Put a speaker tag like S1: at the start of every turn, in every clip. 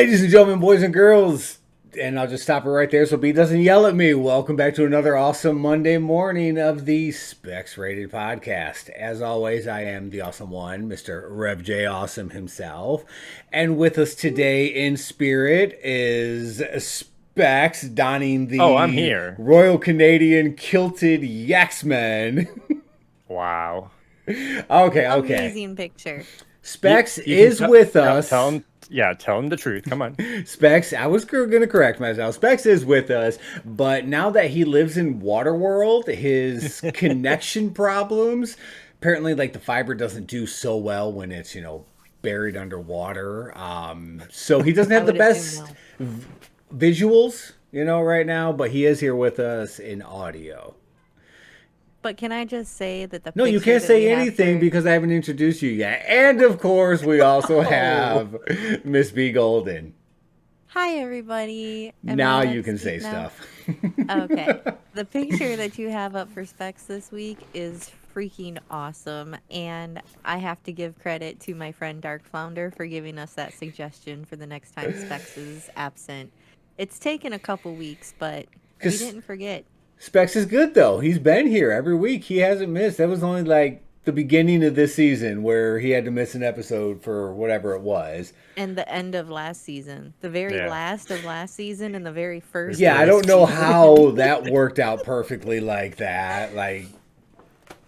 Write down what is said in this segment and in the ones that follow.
S1: Ladies and gentlemen, boys and girls, and I'll just stop it right there so B doesn't yell at me. Welcome back to another awesome Monday morning of the SpecsRated podcast. As always, I am the awesome one, Mr. Rev J Awesome himself. And with us today in spirit is Specs donning
S2: Oh, I'm
S1: the
S2: here.
S1: Royal Canadian kilted Yaxman.
S2: Wow.
S1: Okay.
S3: Amazing picture.
S1: Specs
S2: You can
S1: is with
S2: tell
S1: us.
S2: him. Yeah, tell him the truth. Come on.
S1: Specs, I was going to correct myself. Specs is with us, but now that he lives in Waterworld, his connection problems, apparently, like the fiber doesn't do so well when it's, buried underwater. So he doesn't have the best visuals, right now, but he is here with us in audio.
S3: But can I just say that the
S1: No, you can't say anything because I haven't introduced you yet. And of course, we also have Miss B Golden.
S3: Hi, everybody.
S1: Now you can say stuff.
S3: Okay. The picture that you have up for Specs this week is freaking awesome. And I have to give credit to my friend Dark Flounder for giving us that suggestion for the next time Specs is absent. It's taken a couple weeks, but we didn't forget.
S1: Specs is good, though. He's been here every week. He hasn't missed. That was only like the beginning of this season where he had to miss an episode for whatever it was.
S3: And the end of last season. The very last of last season and the very first.
S1: Yeah, I don't know how that worked out perfectly like that.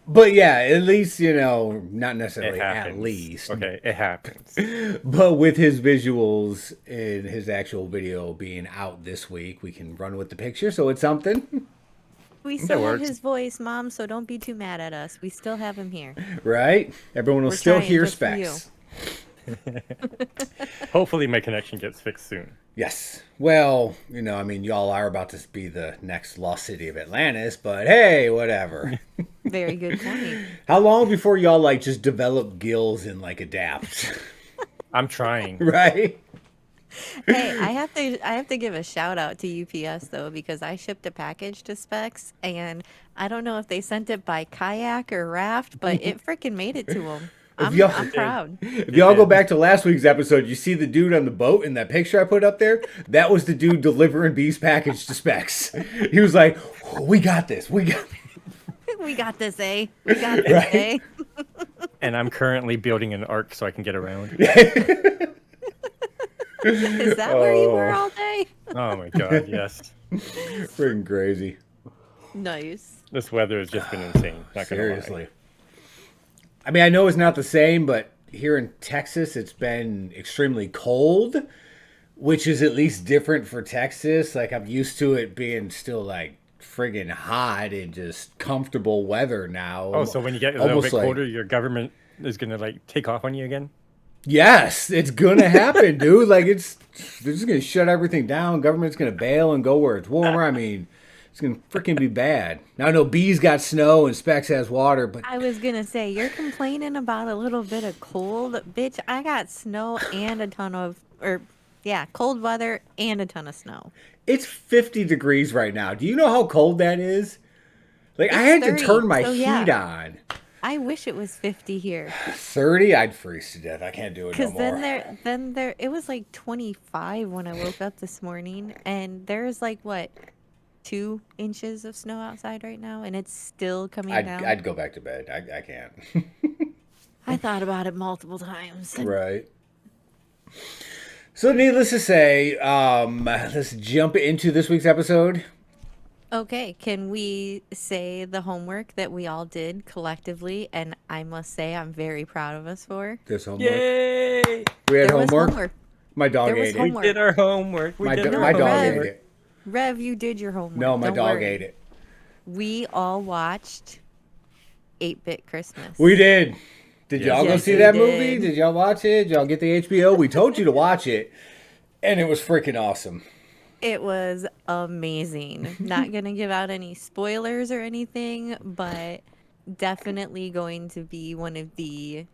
S1: But yeah, at least, not necessarily at least.
S2: Okay, it happens.
S1: But with his visuals and his actual video being out this week, we can run with the picture, so it's something.
S3: We still have his voice, Mom, so don't be too mad at us. We still have him here.
S1: Right? Everyone will still hear Specs.
S2: Hopefully my connection gets fixed soon.
S1: Yes. Well, y'all are about to be the next lost city of Atlantis, but hey, whatever.
S3: Very good point.
S1: How long before y'all, just develop gills and, adapt?
S2: I'm trying.
S1: Right?
S3: Hey, I have to give a shout out to UPS though, because I shipped a package to Specs and I don't know if they sent it by kayak or raft, but it freaking made it to them. I'm proud.
S1: If y'all go back to last week's episode, you see the dude on the boat in that picture I put up there? That was the dude delivering B's package to Specs. He was like, oh, we got this. We got
S3: this, eh? We got this, right? Eh?
S2: And I'm currently building an ark so I can get around.
S3: Is that where you were all day?
S2: Oh my god, yes.
S1: Freaking crazy.
S3: Nice.
S2: This weather has just been insane. Not
S1: Seriously. I mean, I know it's not the same, but here in Texas, it's been extremely cold, which is at least different for Texas. I'm used to it being still friggin' hot and just comfortable weather now.
S2: Oh, so when you get a little bit colder, your government is gonna take off on you again?
S1: Yes, it's gonna happen, dude. They're just gonna shut everything down. Government's gonna bail and go where it's warmer. I mean, it's gonna freaking be bad. Now I know B's got snow and Specs has water, but
S3: I was gonna say you're complaining about a little bit of cold, bitch. I got snow and a ton of, cold weather and a ton of snow.
S1: It's 50 degrees right now. Do you know how cold that is? I had 30, to turn my heat on.
S3: I wish it was 50 here.
S1: 30, I'd freeze to death. I can't do it no more.
S3: Because then it was 25 when I woke up this morning, and there's 2 inches of snow outside right now, and it's still coming down.
S1: I'd go back to bed. I can't.
S3: I thought about it multiple times.
S1: Right. So needless to say, let's jump into this week's episode.
S3: Okay, can we say the homework that we all did collectively, and I must say I'm very proud of us for?
S1: This homework.
S2: Yay!
S1: We had homework? My dog ate it.
S2: We did our homework.
S1: My dog ate it.
S3: Rev, you did your homework.
S1: No, my dog ate it.
S3: We all watched 8-Bit Christmas.
S1: We did. Did y'all go see that movie? Did y'all watch it? Did y'all get the HBO? We told you to watch it, and it was freaking awesome.
S3: It was amazing. Not going to give out any spoilers or anything, but definitely going to be one of the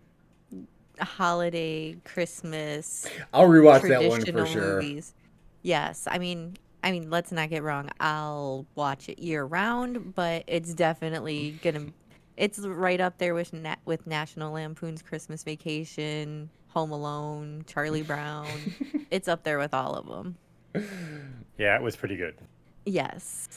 S3: holiday Christmas
S1: I'll rewatch that one for sure.
S3: Movies. Yes, I mean, let's not get wrong. I'll watch it year round, but it's definitely it's right up there with National Lampoon's Christmas Vacation, Home Alone, Charlie Brown. It's up there with all of them.
S2: Yeah, it was pretty good.
S3: Yes.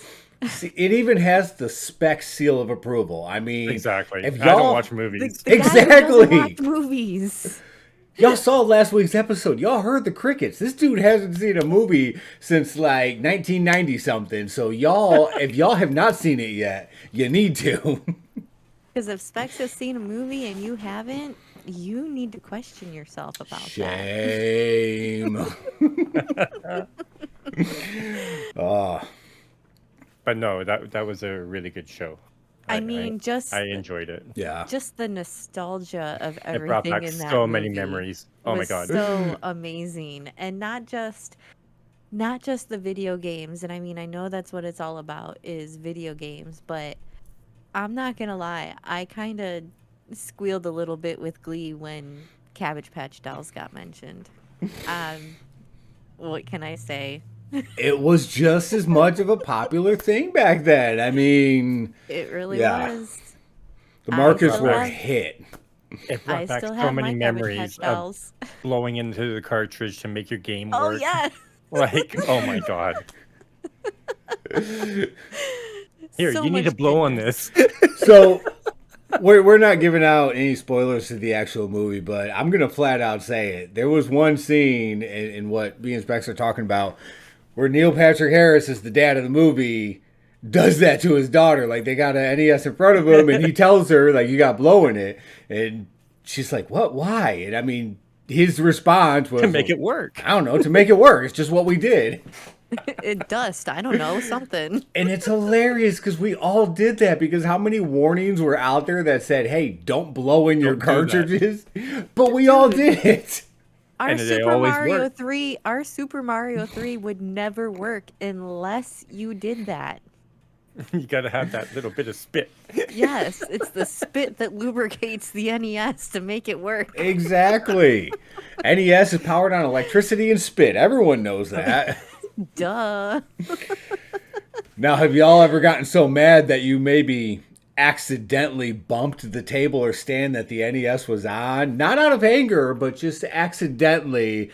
S1: See, it even has the Specs seal of approval. I mean,
S2: Exactly.
S1: if
S2: I don't
S1: y'all
S2: watch movies.
S3: The guy who
S1: Exactly.
S3: doesn't watch movies.
S1: y'all saw last week's episode, y'all heard the crickets. This dude hasn't seen a movie since like 1990 something. So y'all, if y'all have not seen it yet, you need to.
S3: Because if Specs has seen a movie and you haven't, you need to question yourself about that.
S1: Shame. Oh,
S2: But no, that was a really good show.
S3: I mean,
S2: I enjoyed it.
S1: yeah.
S3: just the nostalgia of
S2: It brought
S3: everything
S2: back
S3: in that
S2: so many
S3: movie
S2: memories. Oh my
S3: was
S2: god.
S3: so amazing, and not just the video games. And I mean, I know that's what it's all about is video games, but I'm not gonna lie, I kind of squealed a little bit with glee when Cabbage Patch Dolls got mentioned. What can I say?
S1: It was just as much of a popular thing back then. I mean,
S3: It really
S1: Yeah.
S3: was.
S1: the
S3: I
S1: markets
S3: still
S1: were
S3: have-
S1: hit.
S2: It
S3: I
S2: brought back
S3: still
S2: so
S3: have
S2: many
S3: my Cabbage
S2: memories
S3: Patch
S2: of
S3: Dolls.
S2: blowing into the cartridge to make your game
S3: Oh
S2: work.
S3: yeah.
S2: Like, oh my god. Here,
S3: So
S2: you need to
S3: much
S2: blow on
S3: goodness.
S2: this.
S1: So we're not giving out any spoilers to the actual movie, but I'm gonna flat out say it. There was one scene in what me and Specs are talking about where Neil Patrick Harris is the dad of the movie. Does that to his daughter. Like, they got an NES in front of him, and he tells her, like, you got blow in it. And she's like, what? Why? And I mean, his response was,
S2: To make it work.
S1: I don't know, to make it work. It's just what we did.
S3: Dust. I don't know, something.
S1: And it's hilarious because we all did that, because how many warnings were out there that said, hey, don't blow in your
S2: Don't do that.
S1: cartridges? But we all did it.
S3: Our
S2: And they
S3: Super
S2: always
S3: Mario
S2: work.
S3: 3, our Super Mario 3 would never work unless you did that.
S2: You gotta have that little bit of spit.
S3: Yes, it's the spit that lubricates the NES to make it work.
S1: Exactly. NES is powered on electricity and spit. Everyone knows that.
S3: Duh.
S1: Now, have y'all ever gotten so mad that you maybe accidentally bumped the table or stand that the NES was on? Not out of anger, but just accidentally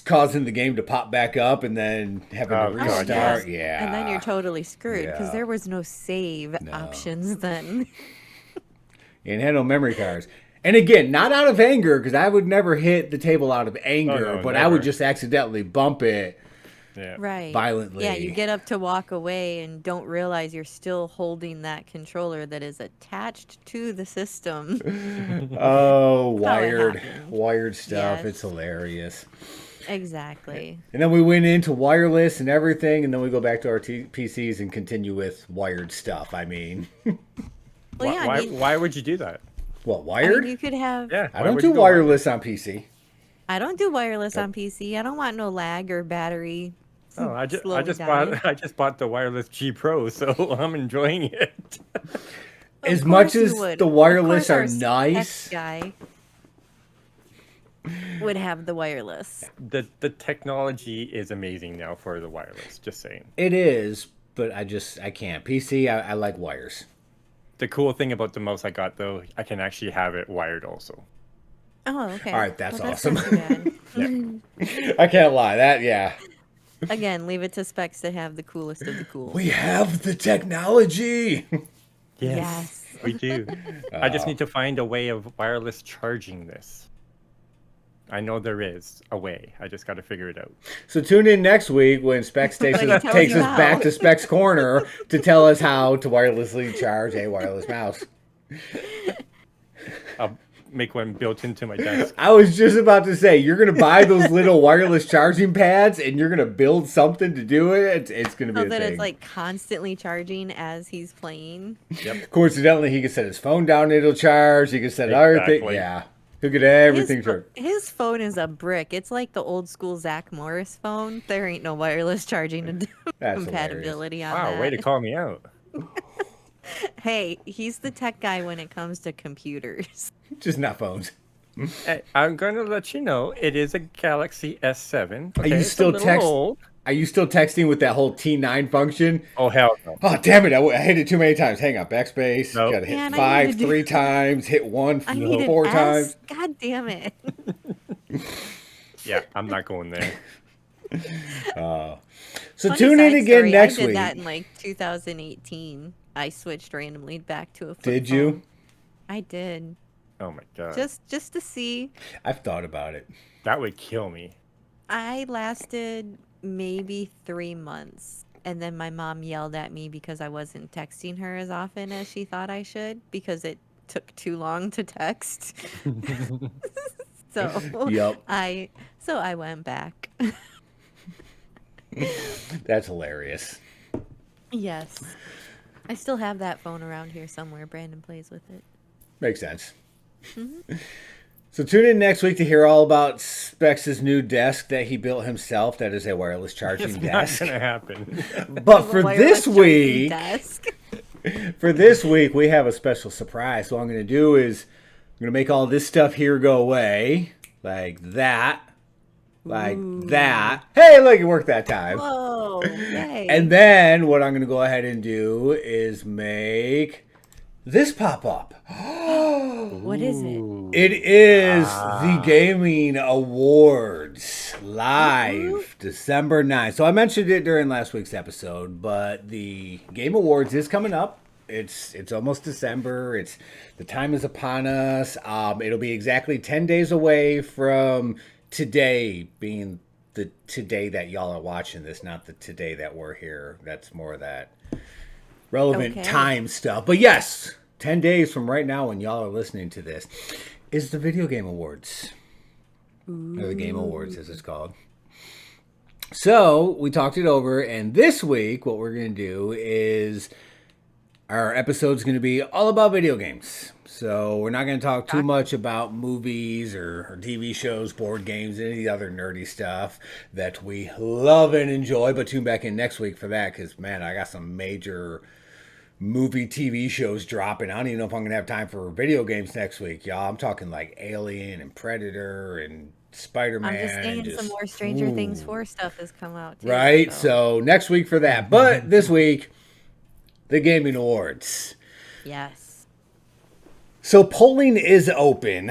S1: causing the game to pop back up and then having
S2: Oh,
S1: to
S2: God,
S1: restart.
S3: yes.
S1: Yeah.
S3: And then you're totally screwed because
S1: Yeah.
S3: there was no save options then.
S1: And had no memory cards. And again, not out of anger, because I would never hit the table out of anger,
S2: no,
S1: but I would
S2: never.
S1: just accidentally bump it.
S2: Yeah.
S3: Right.
S1: Violently.
S3: Yeah, you get up to walk away and don't realize you're still holding that controller that is attached to the system.
S1: Oh,
S3: That's how it
S1: wired.
S3: happened.
S1: Wired stuff.
S3: Yes.
S1: It's hilarious.
S3: Exactly.
S1: And then we went into wireless and everything, and then we go back to our PCs and continue with wired stuff. I mean,
S3: Well, yeah, I mean,
S2: Why would you do that?
S1: what,
S3: I
S1: wired?
S3: mean, you could have.
S2: Yeah.
S1: I
S2: why
S1: don't
S2: would
S1: do
S2: you go wired?
S1: wireless on PC.
S3: I don't do wireless on PC. I don't want no lag or battery.
S2: Oh, I
S3: slowly
S2: just
S3: dying.
S2: bought the wireless G Pro, so I'm enjoying it.
S1: As
S3: Of
S1: much
S3: course you
S1: as
S3: would.
S1: the
S3: Of
S1: wireless
S3: course our
S1: are
S3: Specs
S1: nice,
S3: guy would have the wireless.
S2: The technology is amazing now for the wireless. Just saying.
S1: it is, but I can't. PC, I like wires.
S2: The cool thing about the mouse I got though, I can actually have it wired also.
S3: Oh, okay.
S1: All right, that's
S3: Well,
S1: awesome.
S3: not too bad.
S1: I can't lie. That, yeah.
S3: Again, leave it to Specs to have the coolest of the cool.
S1: We have the technology.
S3: Yes.
S2: We do. I just need to find a way of wireless charging this. I know there is a way. I just got to figure it out.
S1: So tune in next week when Specs takes
S3: When he tells
S1: takes
S3: you
S1: us
S3: how.
S1: back to Specs Corner to tell us how to wirelessly charge a wireless mouse.
S2: I'll make one built into my desk.
S1: I was just about to say, you're going to buy those little wireless charging pads and you're going to build something to do it. It's going to be
S3: So
S1: a
S3: that
S1: thing.
S3: it's like constantly charging as he's playing.
S1: Coincidentally, he can set his phone down, it'll charge. He can set everything.
S2: Exactly.
S1: Yeah. He'll get everything charged.
S3: His phone is a brick. It's like the old school Zach Morris phone. There ain't no wireless charging and
S1: That's
S3: compatibility on
S2: Wow,
S3: that.
S2: way to call me out.
S3: Hey, he's the tech guy when it comes to computers.
S1: Just not phones.
S2: Hey, I'm going to let you know it is a Galaxy S7.
S1: Are you
S2: it's
S1: still
S2: a little old.
S1: Are you still texting with that whole T9 function?
S2: Oh, hell no.
S1: Oh, damn it. I hit it too many times. Hang on. Backspace.
S2: Nope.
S1: Got to hit
S3: Man, I
S1: 5
S3: need to do-
S1: 3 times. Hit 1
S3: I need
S1: 4
S3: an
S1: times.
S3: S. God damn it.
S2: Yeah, I'm not going there.
S1: So
S3: Funny
S1: tune in
S3: side
S1: again
S3: story,
S1: next
S3: I did
S1: week.
S3: that in like 2018. I switched randomly back to a flip
S1: Did
S3: phone.
S1: you?
S3: I did.
S2: Oh my god.
S3: Just to see.
S1: I've thought about it.
S2: That would kill me.
S3: I lasted maybe 3 months. And then my mom yelled at me because I wasn't texting her as often as she thought I should because it took too long to text. So
S1: Yup.
S3: I went back.
S1: That's hilarious.
S3: Yes. I still have that phone around here somewhere. Brandon plays with it.
S1: Makes sense. So tune in next week to hear all about Specs' new desk that he built himself. That is a wireless charging
S2: It's
S1: desk.
S2: not gonna happen.
S1: But for
S3: Wireless
S1: this
S3: charging
S1: week,
S3: desk.
S1: we have a special surprise. So what I'm going to do is I'm going to make all this stuff here go away. Like that. Like that. Hey, look, it worked that time.
S3: Whoa. Yay.
S1: And then what I'm going to go ahead and do is make this pop up.
S3: What is it?
S2: Ooh.
S1: It is the Gaming Awards live December 9th. So I mentioned it during last week's episode, but the Game Awards is coming up. It's almost December. The time is upon us. It'll be exactly 10 days away from today being the today that y'all are watching this, not the today that we're here. That's more of that relevant
S3: Okay.
S1: time stuff. But yes, 10 days from right now when y'all are listening to this is the Video Game Awards. Or the Game Awards, as it's called. So we talked it over, and this week what we're going to do is our episode's going to be all about video games. So we're not going to talk too much about movies or TV shows, board games, any other nerdy stuff that we love and enjoy. But tune back in next week for that because, man, I got some major movie TV shows dropping. I don't even know if I'm going to have time for video games next week, y'all. I'm talking like Alien and Predator and Spider-Man.
S3: I'm just saying
S1: and
S3: some more Stranger Things 4 stuff has come out too.
S1: Right? So next week for that. But this week, the Gaming Awards.
S3: Yes.
S1: So polling is open.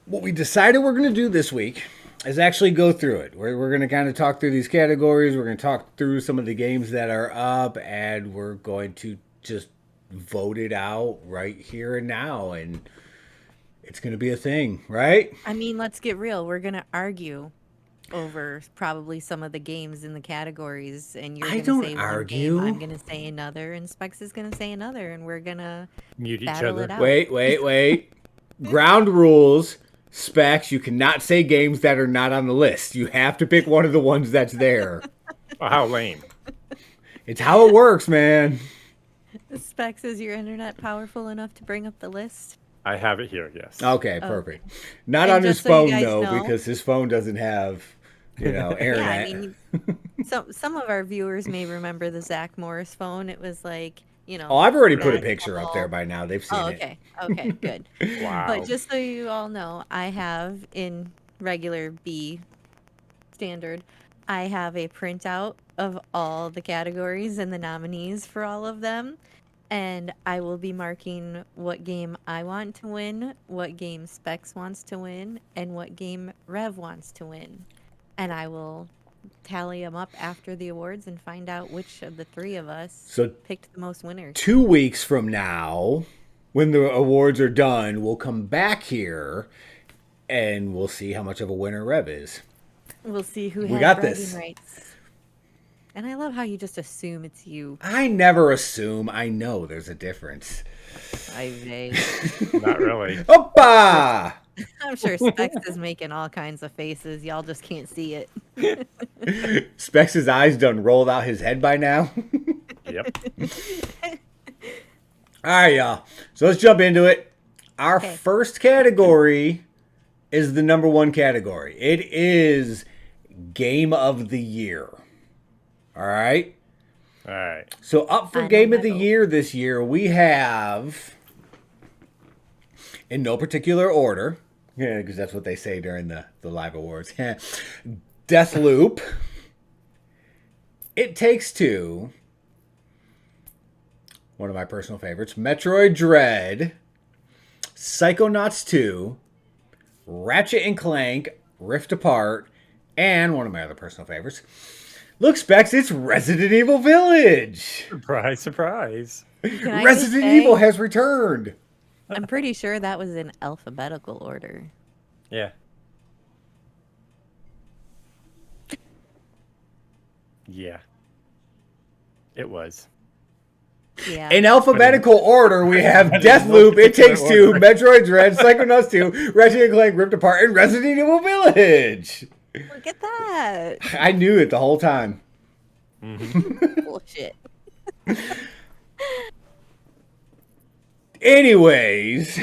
S1: What we decided we're going to do this week is actually go through it. We're going to kind of talk through these categories. We're going to talk through some of the games that are up, and we're going to just vote it out right here and now. And it's going to be a thing, right?
S3: I mean, let's get real. We're going to argue over probably some of the games in the categories, and you're
S1: I
S3: going to
S1: don't
S3: say
S1: argue.
S3: one game, I'm going to say another, and Specs is going to say another, and we're going to
S2: Mute each
S3: battle
S2: other.
S3: it out.
S1: Wait. Ground rules. Specs, you cannot say games that are not on the list. You have to pick one of the ones that's there.
S2: Oh, how lame.
S1: It's how it works, man.
S3: Specs, is your internet powerful enough to bring up the list?
S2: I have it here, yes.
S1: Okay, perfect. Not
S3: And
S1: on his
S3: just so you
S1: phone,
S3: guys
S1: though,
S3: know-
S1: because his phone doesn't have,
S3: Yeah,
S1: internet.
S3: I mean, some of our viewers may remember the Zach Morris phone. It was like,
S1: Oh, I've already put a
S3: red
S1: picture up
S3: ball.
S1: there by now. They've seen
S3: Oh,
S1: it.
S3: okay. Okay, good.
S2: Wow.
S3: But just so you all know, I have in regular B standard, I have a printout of all the categories and the nominees for all of them. And I will be marking what game I want to win, what game Specs wants to win, and what game Rev wants to win. And I will tally them up after the awards and find out which of the three of us
S1: So
S3: picked the most winners.
S1: 2 weeks from now, when the awards are done, we'll come back here and we'll see how much of a winner Rev is.
S3: We'll see who
S1: We
S3: has
S1: got
S3: bragging
S1: this.
S3: rights. And I love how you just assume it's you.
S1: I never assume. I know there's a difference.
S2: Not really.
S1: Oppa!
S3: I'm sure Specs is making all kinds of faces. Y'all just can't see it.
S1: Specs' eyes done rolled out his head by now.
S2: Yep.
S1: All right, y'all. So let's jump into it. Our
S3: Okay.
S1: first category is the number one category. It is Game of the Year. All right.
S2: All right.
S1: So up for
S3: I know
S1: Game
S3: my
S1: of the
S3: vote.
S1: Year this year, we have, in no particular order, because that's what they say during the live awards, Deathloop, It Takes Two, one of my personal favorites, Metroid Dread, Psychonauts 2, Ratchet and Clank, Rift Apart, and one of my other personal favorites. Look, Specs, it's Resident Evil Village.
S2: Surprise, surprise.
S3: Can I just
S1: Resident
S3: say,
S1: Evil has returned.
S3: I'm pretty sure that was in alphabetical order.
S2: Yeah. Yeah. It was.
S3: Yeah.
S1: In alphabetical order, we have Deathloop, It Takes Two, Metroid Dread, Psychonauts 2, Ratchet and Clank, Rift Apart, and Resident Evil Village.
S3: Look at that.
S1: I knew it the whole time.
S3: Bullshit.
S1: Anyways.
S2: So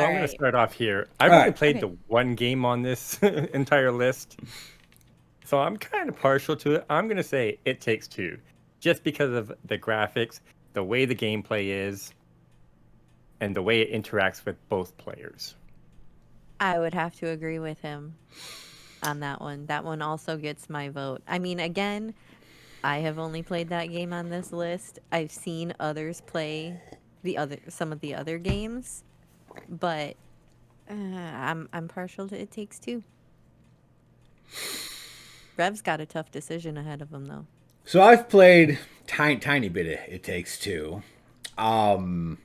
S2: I'm going to start off here. I've only played the one game on this entire list. So I'm kind of partial to it. I'm going to say It Takes Two. Just because of the graphics, the way the gameplay is, and the way it interacts with both players.
S3: I would have to agree with him on that one. That one also gets my vote. I mean, again, I have only played that game on this list. I've seen others play some of the other games, but I'm partial to It Takes Two. Rev's got a tough decision ahead of him, though.
S1: So I've played tiny bit of It Takes Two. I've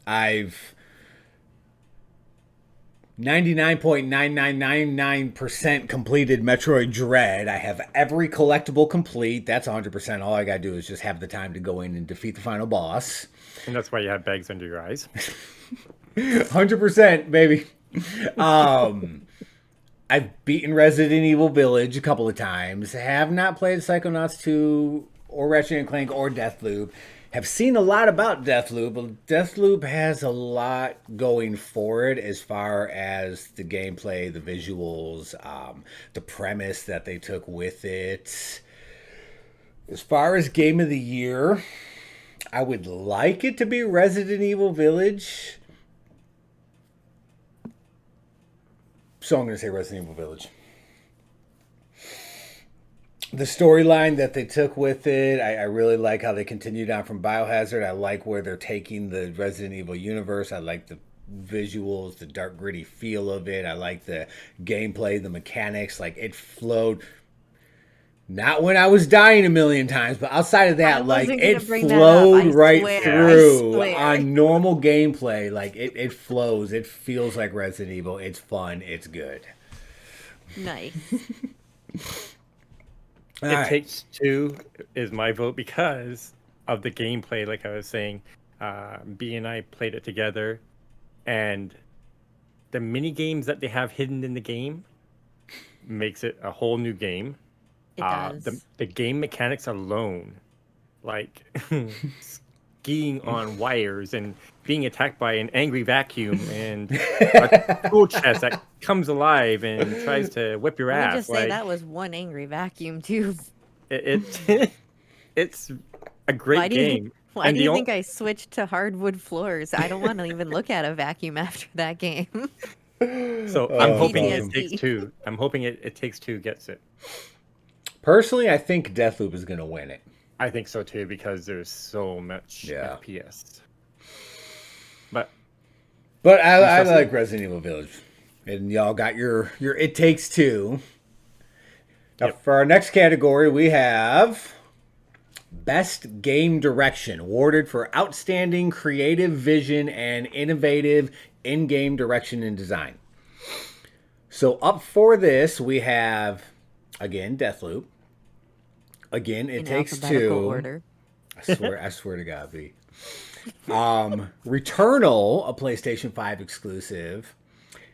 S1: 99.9999% completed Metroid Dread. I have every collectible complete. That's 100%. All I gotta do is just have the time to go in and defeat the final boss.
S2: And that's why you have bags under your eyes.
S1: 100%, baby. I've beaten Resident Evil Village a couple of times. Have not played Psychonauts 2 or Ratchet and Clank or Deathloop. Have seen a lot about Deathloop, but Deathloop has a lot going for it as far as the gameplay, the visuals, the premise that they took with it. As far as Game of the Year, I would like it to be Resident Evil Village. So I'm going to say Resident Evil Village. The storyline that they took with it, I really like how they continued on from Biohazard. I like where they're taking the Resident Evil universe. I like the visuals, the dark, gritty feel of it. I like the gameplay, the mechanics. Like, it flowed. Not when I was dying a million times, but outside of that, like, it flowed right through on normal gameplay. Like, it flows. It feels like Resident Evil. It's fun. It's good.
S3: Nice.
S2: It Takes Two is my vote because of the gameplay. Like I was saying, B and I played it together, and the mini games that they have hidden in the game makes it a whole new game.
S3: It does.
S2: The game mechanics alone, like skiing on wires and being attacked by an angry vacuum and a tool chest that comes alive and tries to whip your ass.
S3: Let me just say that was one angry vacuum too.
S2: It's a great game.
S3: Why do you think I switched to hardwood floors? I don't want to even look at a vacuum after that game.
S2: So I'm hoping It Takes Two. I'm hoping It Takes Two gets it.
S1: Personally, I think Deathloop is going to win it.
S2: I think so too because there's so much FPS. But
S1: I like Resident Evil Village, and y'all got your It Takes Two. Now, for our next category, we have Best Game Direction, awarded for outstanding creative vision and innovative in-game direction and design. So up for this, we have, again, Deathloop. Again, It Takes Two.
S3: Order.
S1: I swear to God, B. Returnal, a PlayStation 5 exclusive,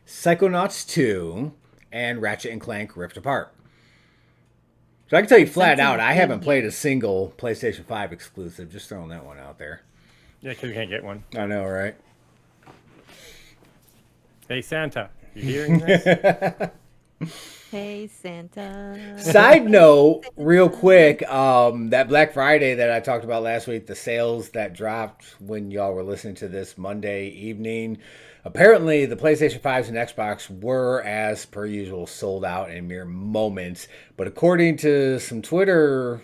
S1: Psychonauts 2, and Ratchet and Clank Rift Apart. So I can tell you flat out, I haven't played a single PlayStation 5 exclusive. Just throwing that one out there.
S2: Yeah, because you can't get one.
S1: I know, right?
S2: Hey, Santa, you hearing this?
S3: Hey, Santa.
S1: Side note, real quick, that Black Friday that I talked about last week, the sales that dropped when y'all were listening to this Monday evening, Apparently, the PlayStation 5s and Xbox were, as per usual, sold out in mere moments. But according to some Twitter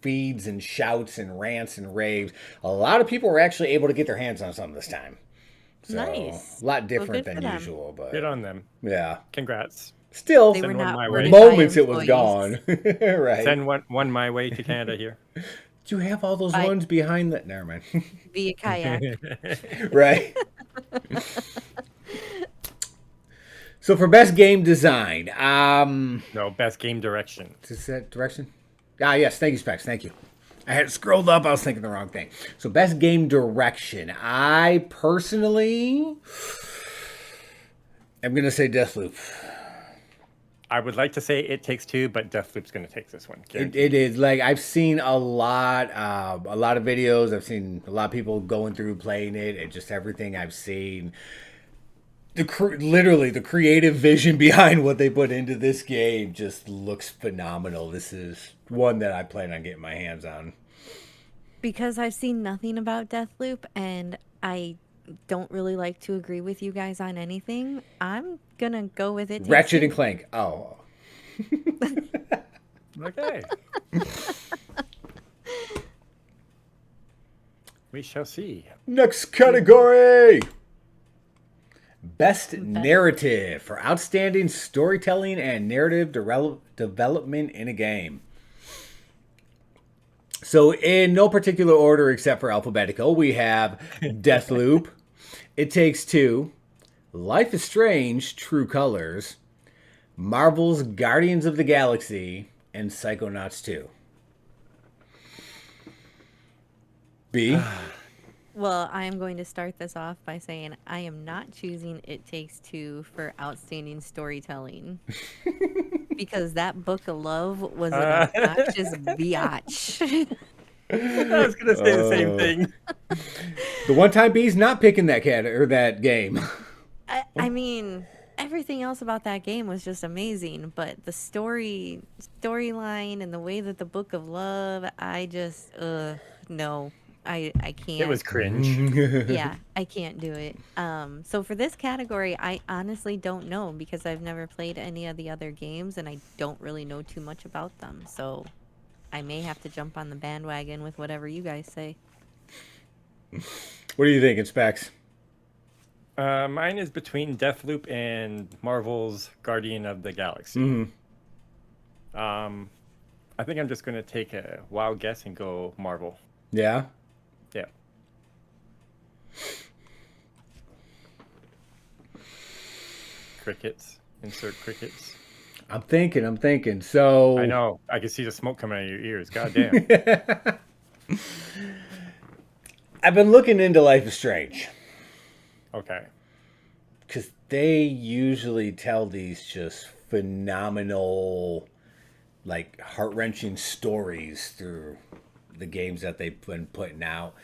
S1: feeds and shouts and rants and raves, a lot of people were actually able to get their hands on some this time. So,
S3: Nice.
S1: a lot
S3: Well,
S1: different
S3: good for
S1: than
S3: them.
S1: usual, but
S2: Good on them.
S1: yeah.
S2: Congrats.
S1: Still,
S3: They were
S2: Send one
S3: not
S2: my
S3: ordered
S2: way.
S3: by
S1: moments it was
S3: employees.
S1: gone. Right.
S2: Send one my way to Canada here.
S1: Do you have all those
S3: By
S1: ones behind that? Never mind.
S3: via kayak.
S1: Right. So for best game design,
S2: No, best game direction.
S1: is that direction? Ah, yes. Thank you, Specs. Thank you. I had scrolled up. I was thinking the wrong thing. So best game direction. I personally am going to say Deathloop.
S2: I would like to say It Takes Two, but Deathloop's going to take this one.
S1: It is like I've seen a lot of videos. I've seen a lot of people going through playing it, and just everything I've seen. Literally the creative vision behind what they put into this game just looks phenomenal. This is one that I plan on getting my hands on.
S3: Because I've seen nothing about Deathloop and I don't really like to agree with you guys on anything, I'm gonna go with it.
S1: Ratchet and Clank. Oh.
S2: Okay. We shall see.
S1: Next category. Best narrative for outstanding storytelling and narrative development in a game. So in no particular order except for alphabetical, we have Deathloop, It Takes Two, Life is Strange, True Colors, Marvel's Guardians of the Galaxy, and Psychonauts 2. B.
S3: Well, I am going to start this off by saying I am not choosing It Takes Two for outstanding storytelling. Because that book of love was an obnoxious biatch.
S2: I was going to say the same thing.
S1: The one time B's not picking that cat or that game.
S3: I mean, everything else about that game was just amazing, but the storyline and the way that the book of love, I just no. I can't.
S2: It was cringe.
S3: Yeah, I can't do it. So for this category, I honestly don't know because I've never played any of the other games and I don't really know too much about them. So I may have to jump on the bandwagon with whatever you guys say.
S1: What are you thinking, Specs?
S2: Mine is between Deathloop and Marvel's Guardian of the Galaxy.
S1: Mm-hmm.
S2: I think I'm just going to take a wild guess and go Marvel.
S1: Yeah?
S2: Yeah. Crickets. Insert crickets.
S1: I'm thinking. So
S2: I know. I can see the smoke coming out of your ears. God damn.
S1: I've been looking into Life is Strange.
S2: Okay.
S1: Because they usually tell these just phenomenal, like, heart-wrenching stories through the games that they've been putting out.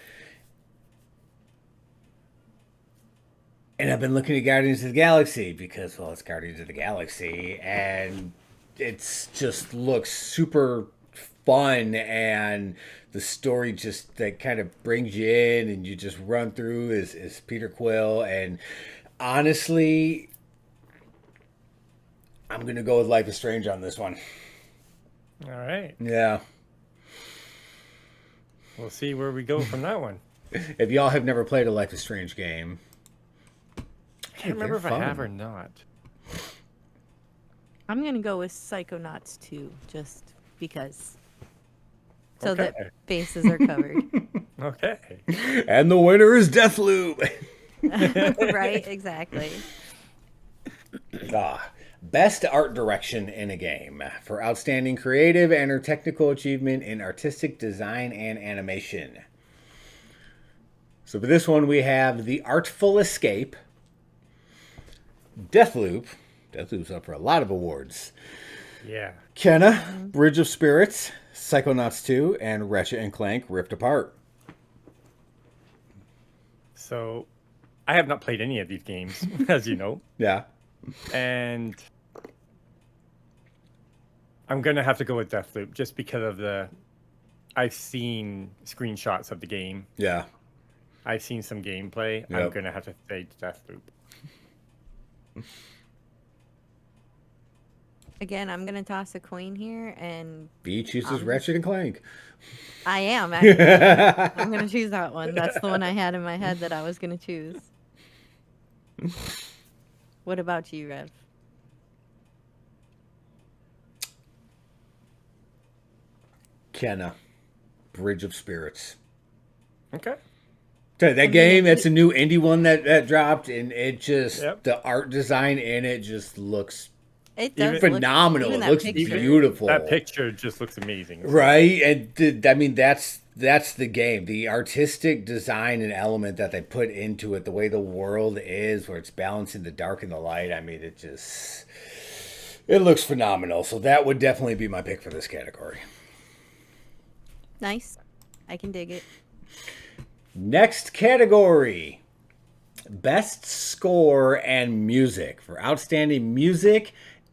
S1: And I've been looking at Guardians of the Galaxy because, well, it's Guardians of the Galaxy. And it's just looks super fun. And the story just that kind of brings you in and you just run through is Peter Quill. And honestly, I'm going to go with Life is Strange on this one.
S2: All right.
S1: Yeah.
S2: We'll see where we go from that one.
S1: If y'all have never played a Life is Strange game,
S2: I can't remember if I have or not.
S3: I'm going to go with Psychonauts 2 just because. So
S2: Okay.
S3: that bases are covered.
S2: Okay.
S1: And the winner is Deathloop.
S3: Right? Exactly.
S1: Best art direction in a game for outstanding creative and or technical achievement in artistic design and animation. So for this one, we have The Artful Escape, Deathloop. Deathloop's up for a lot of awards.
S2: Yeah.
S1: Kenna, Bridge of Spirits, Psychonauts 2, and Ratchet and Clank Rift Apart.
S2: So, I have not played any of these games, as you know.
S1: Yeah.
S2: And I'm going to have to go with Deathloop just because of I've seen screenshots of the game.
S1: Yeah.
S2: I've seen some gameplay. I'm
S1: Yep.
S2: gonna have to say Deathloop.
S3: Again, I'm gonna toss a coin here, and
S1: B chooses Ratchet and Clank.
S3: I am actually. I'm gonna choose that one. That's the one I had in my head that I was gonna choose. What about you, Rev?
S1: Kenna, Bridge of Spirits.
S2: Okay.
S1: That game, that's a new indie one that dropped, and it just, the art design in it just looks phenomenal. It looks beautiful.
S2: That picture just looks amazing.
S1: Right? And I mean, that's the game. The artistic design and element that they put into it, the way the world is, where it's balancing the dark and the light. I mean, it looks phenomenal. So that would definitely be my pick for this category.
S3: Nice. I can dig it.
S1: Next category, Best Score and Music. For outstanding music,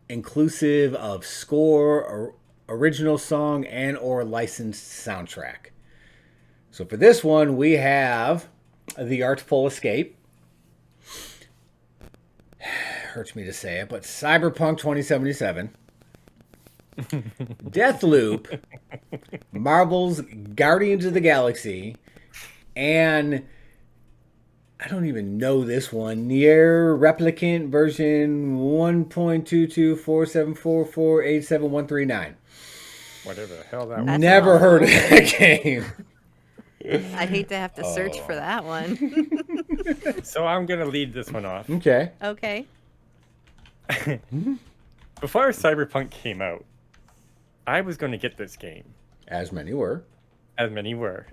S1: inclusive of score, original song, and or licensed soundtrack. So for this one, we have The Artful Escape. Hurts me to say it, but Cyberpunk 2077. Deathloop, Marvel's Guardians of the Galaxy, and I don't even know this one. Nier Replicant version 1.22474487139.
S2: Whatever the hell that was.
S1: Never heard of that game.
S3: I'd hate to have to search for that one.
S2: So I'm gonna lead this one off.
S1: Okay.
S3: Okay.
S2: Before Cyberpunk came out, I was going to get this game.
S1: As many were.
S2: As many were.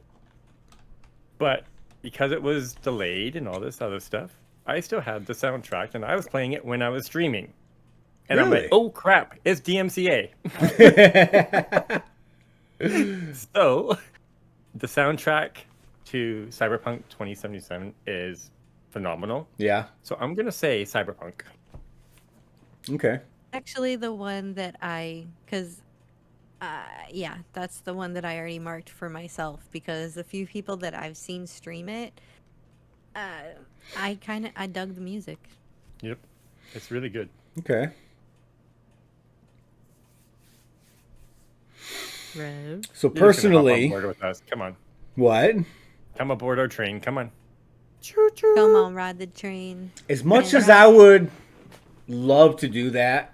S2: But because it was delayed and all this other stuff, I still had the soundtrack, and I was playing it when I was streaming. And I'm like, oh crap, it's DMCA. So, the soundtrack to Cyberpunk 2077 is phenomenal.
S1: Yeah.
S2: So I'm going to say Cyberpunk.
S1: Okay.
S3: Actually, the one that yeah, that's the one that I already marked for myself, because the few people that I've seen stream it, I dug the music.
S2: Yep. It's really good.
S1: Okay.
S3: Rev?
S1: So
S2: You're just gonna hop
S1: personally,
S2: on board with us. Come on.
S1: what?
S2: Come aboard our train. Come on.
S1: Choo choo.
S3: Come on, ride the train.
S1: As much as I would love to do that,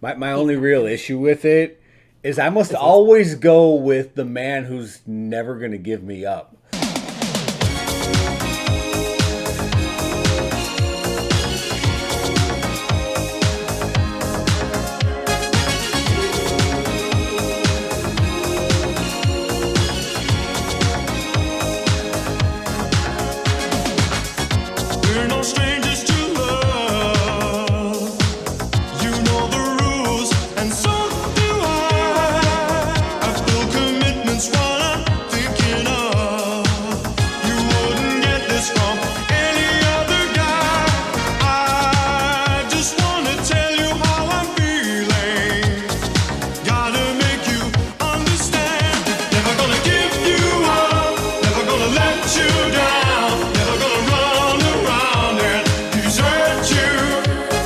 S1: my only real issue with it is I must always go with the man who's never going to give me up.
S4: We're no strangers to love. You know the rules, and so do I. I feel commitment's what I'm thinking of. You wouldn't get this from any other guy. I just wanna tell you how I'm feeling. Gotta make you understand. Never gonna give you up. Never gonna let you down. Never gonna run around and desert you.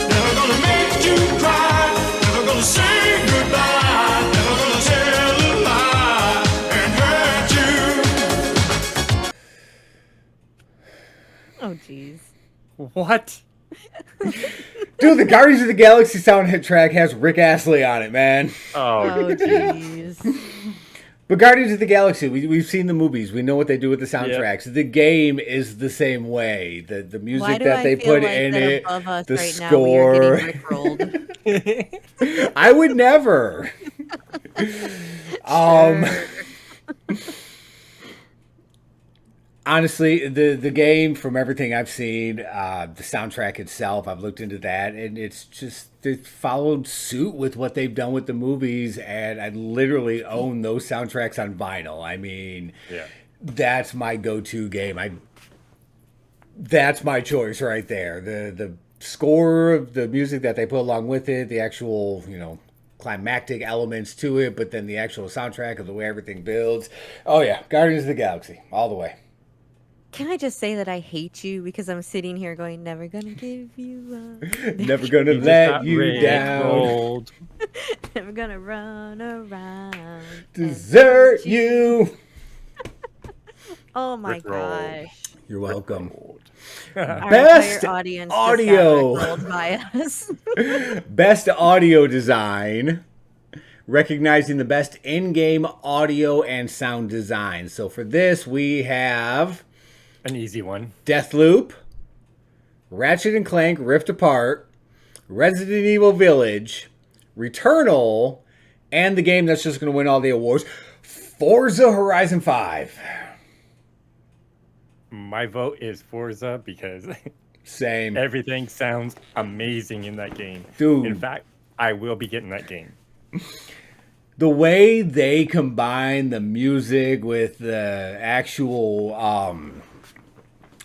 S4: Never gonna make you cry. Never gonna say goodbye. Never gonna tell a lie and hurt you.
S3: Oh, jeez.
S2: What?
S1: Dude, the Guardians of the Galaxy soundtrack has Rick Astley on it, man.
S2: Oh,
S3: Oh, jeez.
S1: But Guardians of the Galaxy, we've seen the movies. We know what they do with the soundtracks. The game is the same way. The music
S3: Why do
S1: that
S3: I
S1: they
S3: feel
S1: put
S3: like
S1: in
S3: that
S1: it,
S3: above us
S1: the
S3: right now we are
S1: score.
S3: getting rickrolled?
S1: I would never. Honestly, the game, from everything I've seen, the soundtrack itself, I've looked into that, and it's just, it followed suit with what they've done with the movies, and I literally own those soundtracks on vinyl. I mean,
S2: yeah.
S1: that's my go-to game. That's my choice right there. The score of the music that they put along with it, the actual, climactic elements to it, but then the actual soundtrack of the way everything builds. Oh yeah, Guardians of the Galaxy, all the way.
S3: Can I just say that I hate you because I'm sitting here going, never gonna give you up.
S1: Never gonna
S2: You just
S1: let
S2: got
S1: you down.
S2: rolled.
S3: Never gonna run around.
S1: Desert you.
S3: Oh my
S2: Rickrolled.
S3: gosh.
S1: You're welcome.
S3: Our
S1: Best
S3: entire audience
S1: audio.
S3: just got rickrolled by us.
S1: Best audio design. Recognizing the best in-game audio and sound design. So for this, we have
S2: An easy one.
S1: Deathloop, Ratchet and Clank Rift Apart, Resident Evil Village, Returnal, and the game that's just going to win all the awards, Forza Horizon 5.
S2: My vote is Forza because
S1: Same.
S2: everything sounds amazing in that game.
S1: Dude.
S2: In fact, I will be getting that game.
S1: The way they combine the music with the actual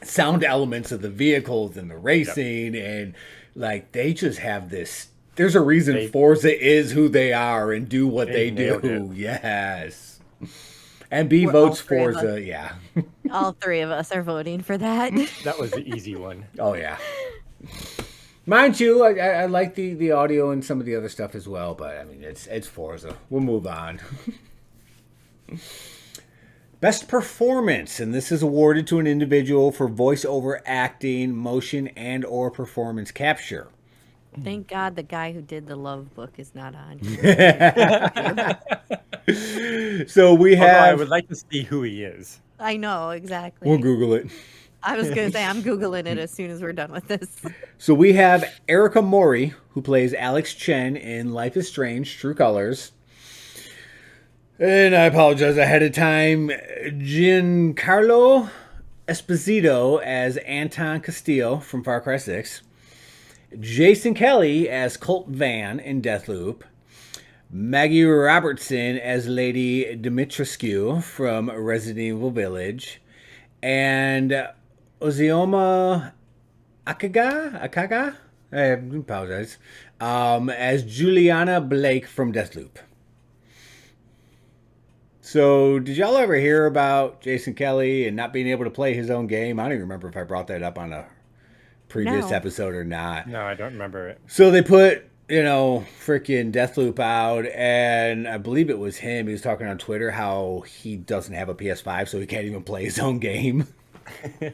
S1: sound elements of the vehicles and the racing, and like they just have this. There's a reason Forza is who they are and do what they do. Yes. And B
S3: We're
S1: votes
S3: all three of
S1: Forza.
S3: us.
S1: Yeah.
S3: All three of us are voting for that.
S2: That was the easy one.
S1: Oh yeah. Mind you, I like the audio and some of the other stuff as well, but I mean it's Forza. We'll move on. Best performance, and this is awarded to an individual for voiceover acting, motion, and or performance capture.
S3: Thank God the guy who did the Love Book is not on.
S1: So we
S2: Although I
S1: have.
S2: would like to see who he is.
S3: I know, exactly.
S1: We'll Google it.
S3: I was going to say, I'm Googling it as soon as we're done with this.
S1: So we have Erica Mori, who plays Alex Chen in Life is Strange: True Colors. And I apologize ahead of time. Giancarlo Esposito as Anton Castillo from Far Cry 6. Jason Kelly as Colt Van in Deathloop. Maggie Robertson as Lady Dimitrescu from Resident Evil Village. And Ozioma Akaga? I apologize. As Juliana Blake from Deathloop. So, did y'all ever hear about Jason Kelly and not being able to play his own game? I don't even remember if I brought that up on a previous episode or not.
S2: No, I don't remember it.
S1: So they put, freaking Deathloop out, and I believe it was him. He was talking on Twitter how he doesn't have a PS5, so he can't even play his own game.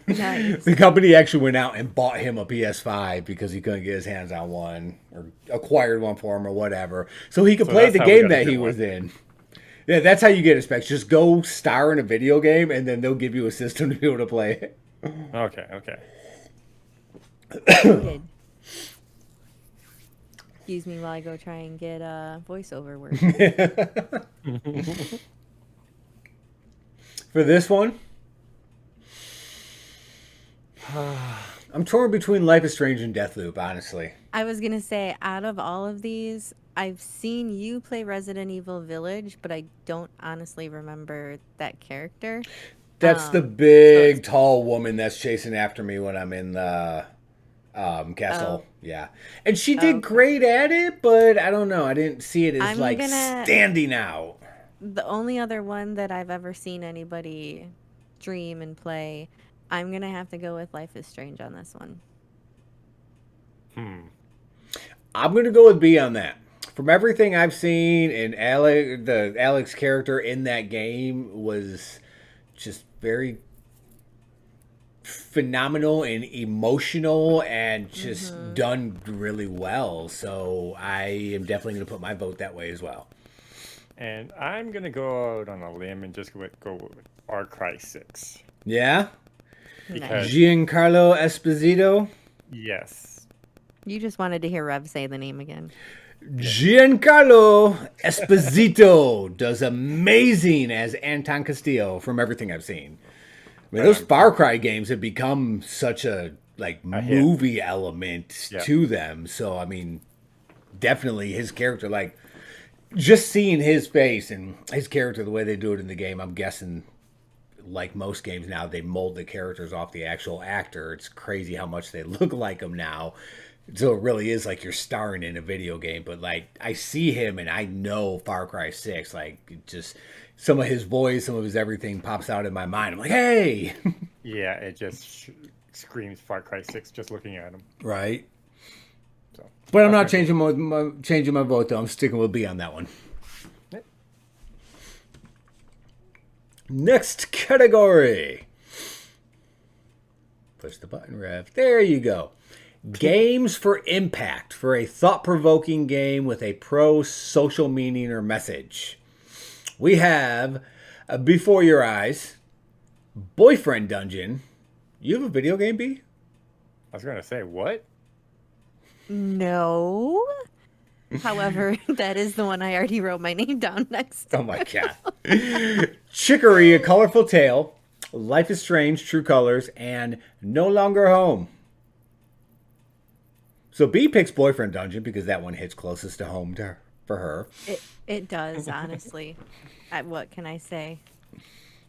S3: Nice.
S1: The company actually went out and bought him a PS5 because he couldn't get his hands on one, or acquired one for him or whatever, so he could play the game that he was in. Yeah, that's how you get it, Specs. Just go star in a video game, and then they'll give you a system to be able to play it.
S2: Okay.
S3: Good. Excuse me while I go try and get voiceover work.
S1: For this one, I'm torn between Life is Strange and Deathloop, honestly.
S3: I was going to say, out of all of these, I've seen you play Resident Evil Village, but I don't honestly remember that character.
S1: That's the big, tall woman that's chasing after me when I'm in the castle. Yeah. And she did great at it, but I don't know. I didn't see it as, standing out.
S3: The only other one that I've ever seen anybody dream and play, I'm going to have to go with Life is Strange on this one.
S1: I'm going to go with B on that. From everything I've seen, and the Alex character in that game was just very phenomenal and emotional and just done really well. So I am definitely going to put my vote that way as well.
S2: And I'm going to go out on a limb and just go with Far Cry 6.
S1: Yeah?
S2: Because,
S1: Giancarlo Esposito?
S2: yes.
S3: You just wanted to hear Rev say the name again.
S1: Giancarlo Esposito does amazing as Anton Castillo from everything I've seen. I mean, those Far Cry games have become such a movie element to them. So, I mean, definitely his character, just seeing his face and his character, the way they do it in the game, I'm guessing, like most games now, they mold the characters off the actual actor. It's crazy how much they look like him now. So it really is like you're starring in a video game. But, I see him and I know Far Cry 6. Just some of his voice, some of his everything pops out in my mind. I'm like, hey!
S2: Yeah, it just screams Far Cry 6 just looking at him.
S1: Right.
S2: So,
S1: But I'm not changing my vote, though. I'm sticking with B on that one.
S2: Yep.
S1: Next category. Push the button, Rev. There you go. Games for impact, for a thought-provoking game with a pro-social meaning or message. We have Before Your Eyes, Boyfriend Dungeon. You have a video game, B?
S2: I was going to say, what?
S3: No. However, that is the one I already wrote my name down next to.
S1: Oh my god. Chicory, A Colorful Tale, Life is Strange, True Colors, and No Longer Home. So B picks Boyfriend Dungeon because that one hits closest to home for her.
S3: It does, honestly. What can I say?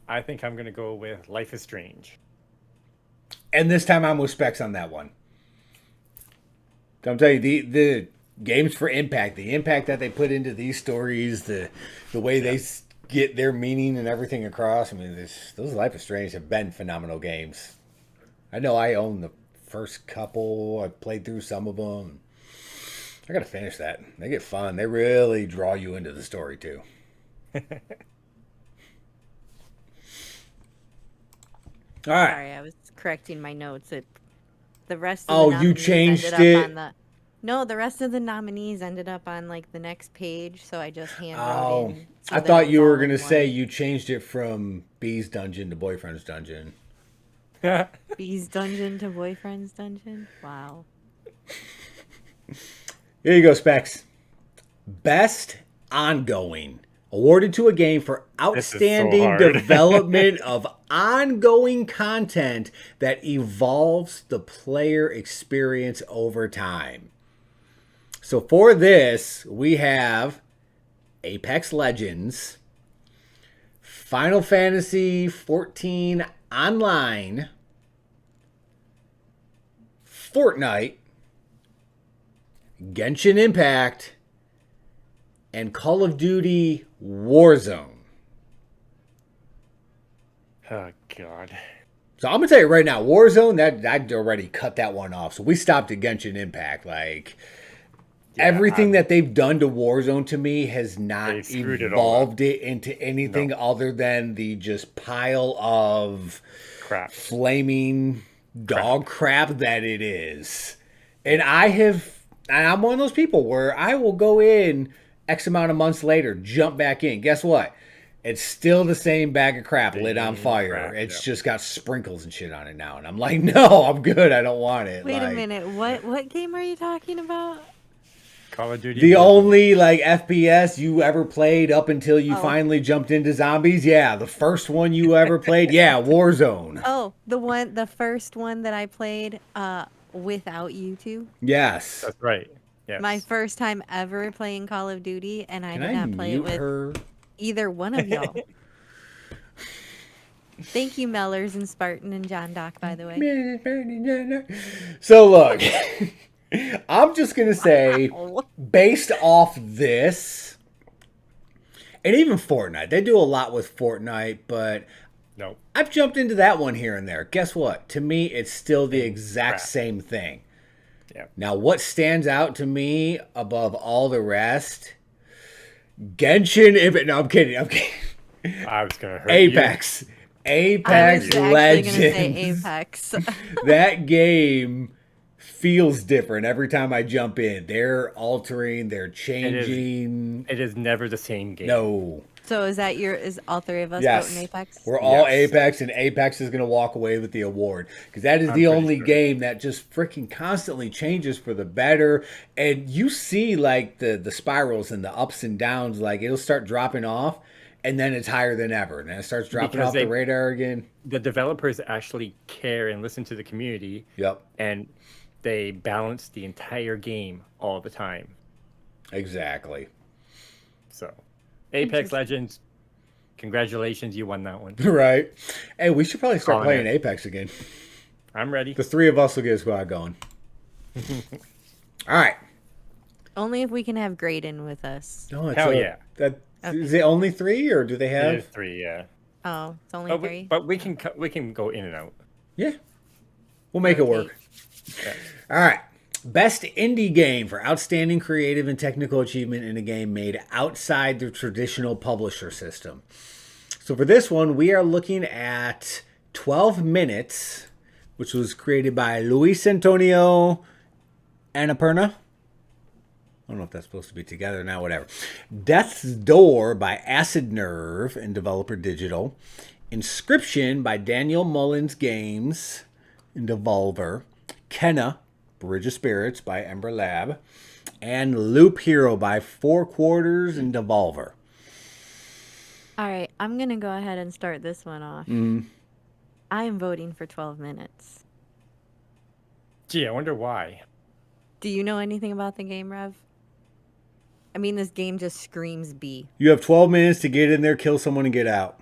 S2: I think I'm going to go with Life is Strange.
S1: And this time I'm with Specs on that one. I'm telling you, the games for impact, the impact that they put into these stories, the way they get their meaning and everything across. I mean, those Life is Strange have been phenomenal games. I know I own the first couple. I played through some of them. I got to finish that. They get fun. They really draw you into the story, too. All right.
S3: Sorry, I was correcting my notes. The rest of
S1: Oh,
S3: the
S1: you
S3: nominees
S1: changed
S3: ended up
S1: it?
S3: on the rest of the nominees ended up on like the next page, so I just hand wrote
S1: Oh,
S3: in. So
S1: I
S3: that
S1: thought
S3: it
S1: you
S3: was
S1: were
S3: all in
S1: going to say
S3: one.
S1: you changed it from B's dungeon to Boyfriend's dungeon.
S3: Bee's dungeon to boyfriend's dungeon. Wow.
S1: Here you go, Specs. Best ongoing. Awarded to a game for outstanding
S2: hard.
S1: development of ongoing content that evolves the player experience over time. So for this, we have Apex Legends, Final Fantasy XIV Online, Fortnite, Genshin Impact, and Call of Duty Warzone.
S2: Oh, God.
S1: So I'm gonna tell you right now, Warzone, that I'd already cut that one off. So we stopped at Genshin Impact. Like everything that they've done to Warzone to me has not evolved it into anything other than the just pile of
S2: Crap.
S1: flaming dog crap that it is. And I'm one of those people where I will go in X amount of months later, jump back in. Guess what? It's still the same bag of crap lit on fire. It's just got sprinkles and shit on it now. And I'm like, no, I'm good. I don't want it.
S3: Wait a minute. What game are you talking about?
S2: Call of Duty.
S1: The only like FPS you ever played up until you finally jumped into zombies? Yeah, the first one you ever played? Yeah, Warzone.
S3: Oh, the first one that I played without you two.
S1: Yes.
S2: That's right. Yes.
S3: My first time ever playing Call of Duty, and I
S1: Can
S3: did not play it with
S1: her?
S3: either one of y'all. Thank you, Mellors and Spartan and John Doc, by the way.
S1: So look, I'm just going to say, based off this, and even Fortnite, they do a lot with Fortnite, but
S2: no,
S1: I've jumped into that one here and there. Guess what? To me, it's still the exact same thing.
S2: Yeah.
S1: Now, what stands out to me above all the rest? Genshin Impact. No, I'm kidding.
S2: I was going to hurt
S1: Apex.
S2: you.
S1: Apex Legends.
S3: Going to say Apex.
S1: That game feels different every time I jump in. They're altering, they're changing.
S2: It is never the same game.
S1: No.
S3: So is all three of us
S1: Yes.
S3: voting Apex?
S1: We're all Apex, and Apex is going to walk away with the award. Because that is the only game that just freaking constantly changes for the better. And you see, like, the spirals and the ups and downs. Like, it'll start dropping off, and then it's higher than ever. And then it starts dropping off the radar again.
S2: The developers actually care and listen to the community.
S1: Yep.
S2: And they balance the entire game all the time.
S1: Exactly.
S2: So... Apex Legends, congratulations, you won that one.
S1: Right. Hey, we should probably start playing Apex again.
S2: I'm ready.
S1: The three of us will get a squad going. All right.
S3: Only if we can have Graydon with us.
S1: Oh,
S2: Hell yeah.
S1: Is it only three, or do they have?
S2: It is 3, yeah.
S3: Oh, it's only 3?
S2: But we can go in and out.
S1: Yeah. We'll make it work.
S2: Yeah.
S1: All right. Best indie game for outstanding creative and technical achievement in a game made outside the traditional publisher system. So for this one, we are looking at 12 Minutes, which was created by Luis Antonio Annapurna. I don't know if that's supposed to be together now, whatever. Death's Door by Acid Nerve and Developer Digital. Inscription by Daniel Mullins Games and Devolver. Kenna, Bridge of Spirits by Ember Lab. And Loop Hero by Four Quarters and Devolver.
S3: All right, I'm going to go ahead and start this one off. I am voting for 12 Minutes.
S2: Gee, I wonder why.
S3: Do you know anything about the game, Rev? I mean, this game just screams B.
S1: You have 12 minutes to get in there, kill someone, and get out.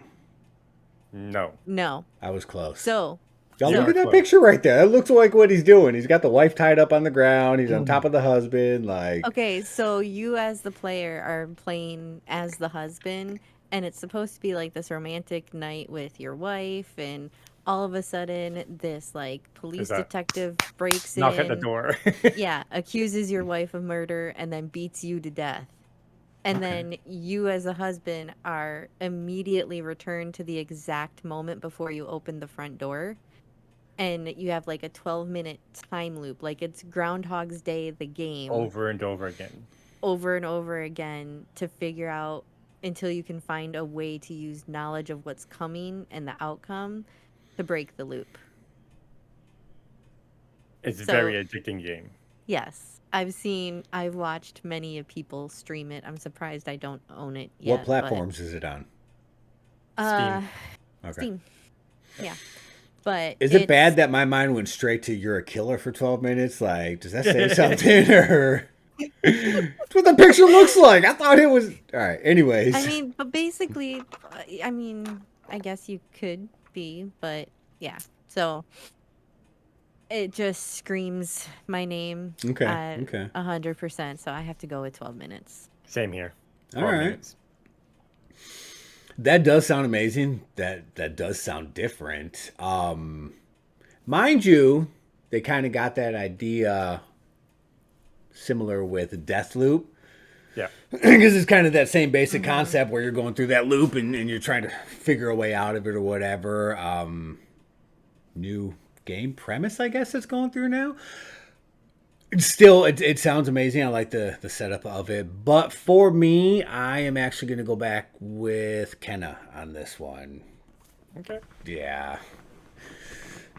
S2: No.
S3: No.
S1: I was close.
S3: So,
S1: Y'all
S2: Yeah,
S1: look at that
S2: close.
S1: picture right there. That looks like what he's doing. He's got the wife tied up on the ground. He's on top of the husband. Like,
S3: okay, so you as the player are playing as the husband, and it's supposed to be like this romantic night with your wife, and all of a sudden this like police
S2: that
S3: detective breaks
S2: Knock
S3: in,
S2: at the door.
S3: yeah, accuses your wife of murder and then beats you to death. And then you as a husband are immediately returned to the exact moment before you open the front door. And you have like a 12-minute time loop. Like it's Groundhog's Day, the game.
S2: Over and over again.
S3: Over and over again to figure out until you can find a way to use knowledge of what's coming and the outcome to break the loop.
S2: It's a
S3: So-
S2: very addicting game.
S3: Yes. I've watched many of people stream it. I'm surprised I don't own it yet.
S1: what platforms is it on?
S2: Steam.
S1: Okay.
S3: Steam. Yeah. But
S1: Is it
S3: it's-
S1: bad that my mind went straight to you're a killer for 12 minutes? Like, does that say something? Or that's what the picture looks like. I thought it was. All right. Anyways.
S3: I mean, but basically, I guess you could be, but yeah. So it just screams my name.
S1: Okay,
S3: At
S1: okay.
S3: 100%. So I have to go with 12 minutes.
S2: Same here.
S1: All
S2: 12
S1: right.
S2: minutes.
S1: That does sound amazing. That does sound different. Mind you, they kind of got that idea similar with Deathloop.
S2: Yeah.
S1: Because it's kind of that same basic concept where you're going through that loop and you're trying to figure a way out of it or whatever. New game premise, I guess, it's going through now. Still, it sounds amazing. I like the setup of it. But for me, I am actually going to go back with Kenna on this one.
S2: Okay.
S1: Yeah.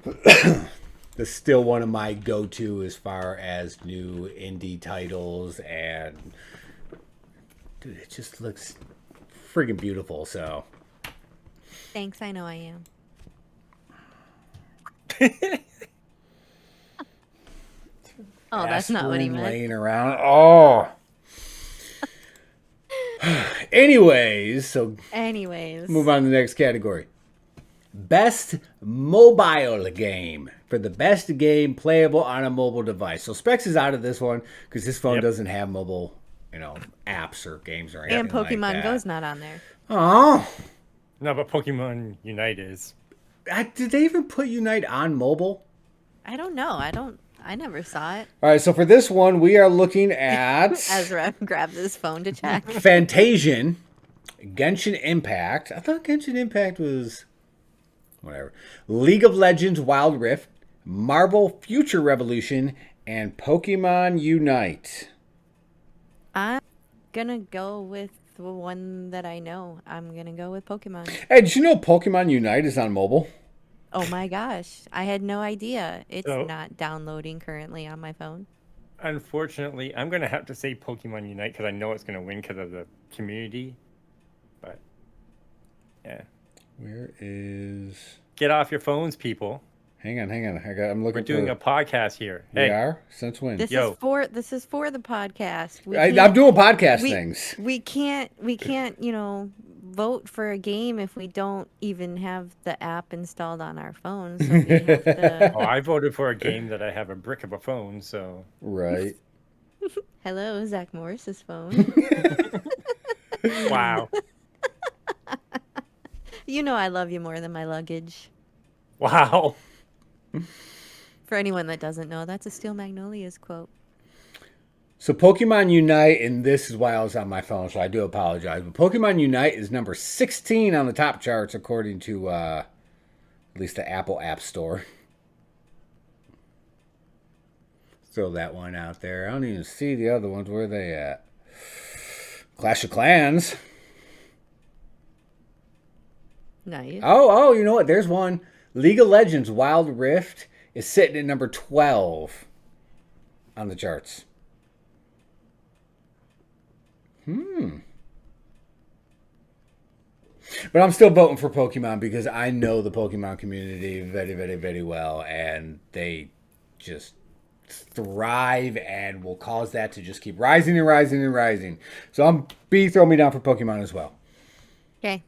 S1: That's still one of my go-to as far as new indie titles. And, dude, it just looks friggin' beautiful. So,
S3: Thanks. I know I am. Oh, that's not what he
S1: aspirin
S3: meant.
S1: laying around. Oh. Anyways, so
S3: Anyways.
S1: move on to the next category. Best mobile game for the best game playable on a mobile device. So Specs is out of this one because his phone
S2: Yep.
S1: doesn't have mobile, apps or games or anything
S3: And Pokemon
S1: like that.
S3: Go's not on there.
S1: Oh,
S2: No, but Pokemon Unite is.
S1: did they even put Unite on mobile?
S3: I don't know. I never saw it.
S1: All right, so for this one, we are looking at
S3: As Rev grabs his phone to check.
S1: Fantasian, Genshin Impact. I thought Genshin Impact was whatever. League of Legends Wild Rift, Marvel Future Revolution, and Pokemon Unite.
S3: I'm gonna go with the one that I know. I'm gonna go with Pokemon.
S1: Hey, did you know Pokemon Unite is on mobile?
S3: Oh my gosh. I had no idea. It's
S2: So-
S3: not downloading currently on my phone.
S2: Unfortunately, I'm going to have to say Pokemon Unite because I know it's going to win because of the community. But, yeah.
S1: Where is?
S2: Get off your phones, people.
S1: Hang on. I'm looking.
S2: We're doing a podcast here. Hey,
S1: We are? Since when?
S3: This
S2: Yo.
S3: is for the podcast.
S1: I'm doing podcast
S3: we-
S1: things.
S3: We can't vote for a game if we don't even have the app installed on our phone. So we have to...
S2: oh, I voted for a game that I have a brick of a phone, so.
S1: Right.
S3: Hello, Zach Morris's phone.
S2: Wow.
S3: You know I love you more than my luggage.
S2: Wow.
S3: For anyone that doesn't know, that's a Steel Magnolias quote.
S1: So Pokemon Unite, and this is why I was on my phone, so I do apologize. But Pokemon Unite is number 16 on the top charts, according to at least the Apple App Store. Throw that one out there. I don't even see the other ones. Where are they at? Clash of Clans.
S3: Nice.
S1: Oh, you know what? There's one. League of Legends Wild Rift is sitting at number 12 on the charts. But I'm still voting for Pokemon because I know the Pokemon community very, very, very well, and they just thrive and will cause that to just keep rising and rising and rising. So throw me down for Pokemon as well.
S3: Okay.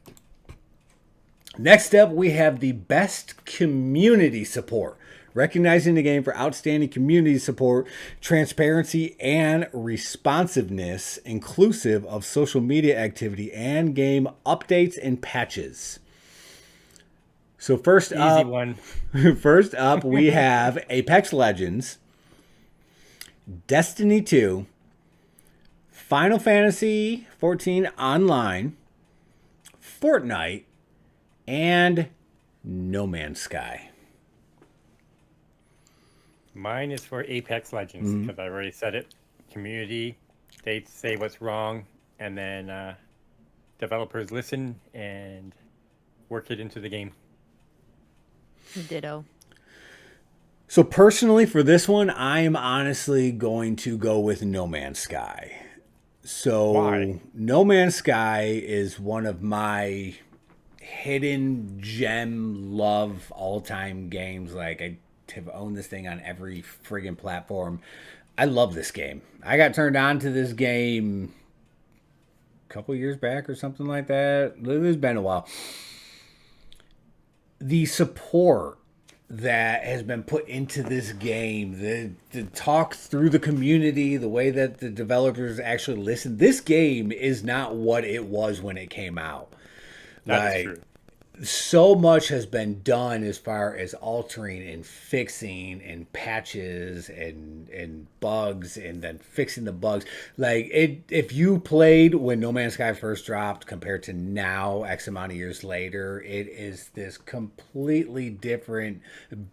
S1: Next up, we have the best community support. Recognizing the game for outstanding community support, transparency, and responsiveness, inclusive of social media activity and game updates and patches. So first up, we have Apex Legends, Destiny 2, Final Fantasy 14 Online, Fortnite, and No Man's Sky.
S2: Mine is for Apex Legends because I already said it. Community, they say what's wrong, and then developers listen and work it into the game.
S3: Ditto.
S1: So personally, for this one, I am honestly going to go with No Man's Sky. So
S2: Why?
S1: No Man's Sky is one of my hidden gem love all-time games. Like, I have owned this thing on every friggin' platform. I love this game. I got turned on to this game a couple years back or something like that. It's been a while. The support that has been put into this game, the talk through the community, the way that the developers actually listen. This game is not what it was when it came out.
S2: That is true.
S1: So much has been done as far as altering and fixing and patches and bugs and then fixing the bugs. Like, if you played when No Man's Sky first dropped compared to now, X amount of years later, it is this completely different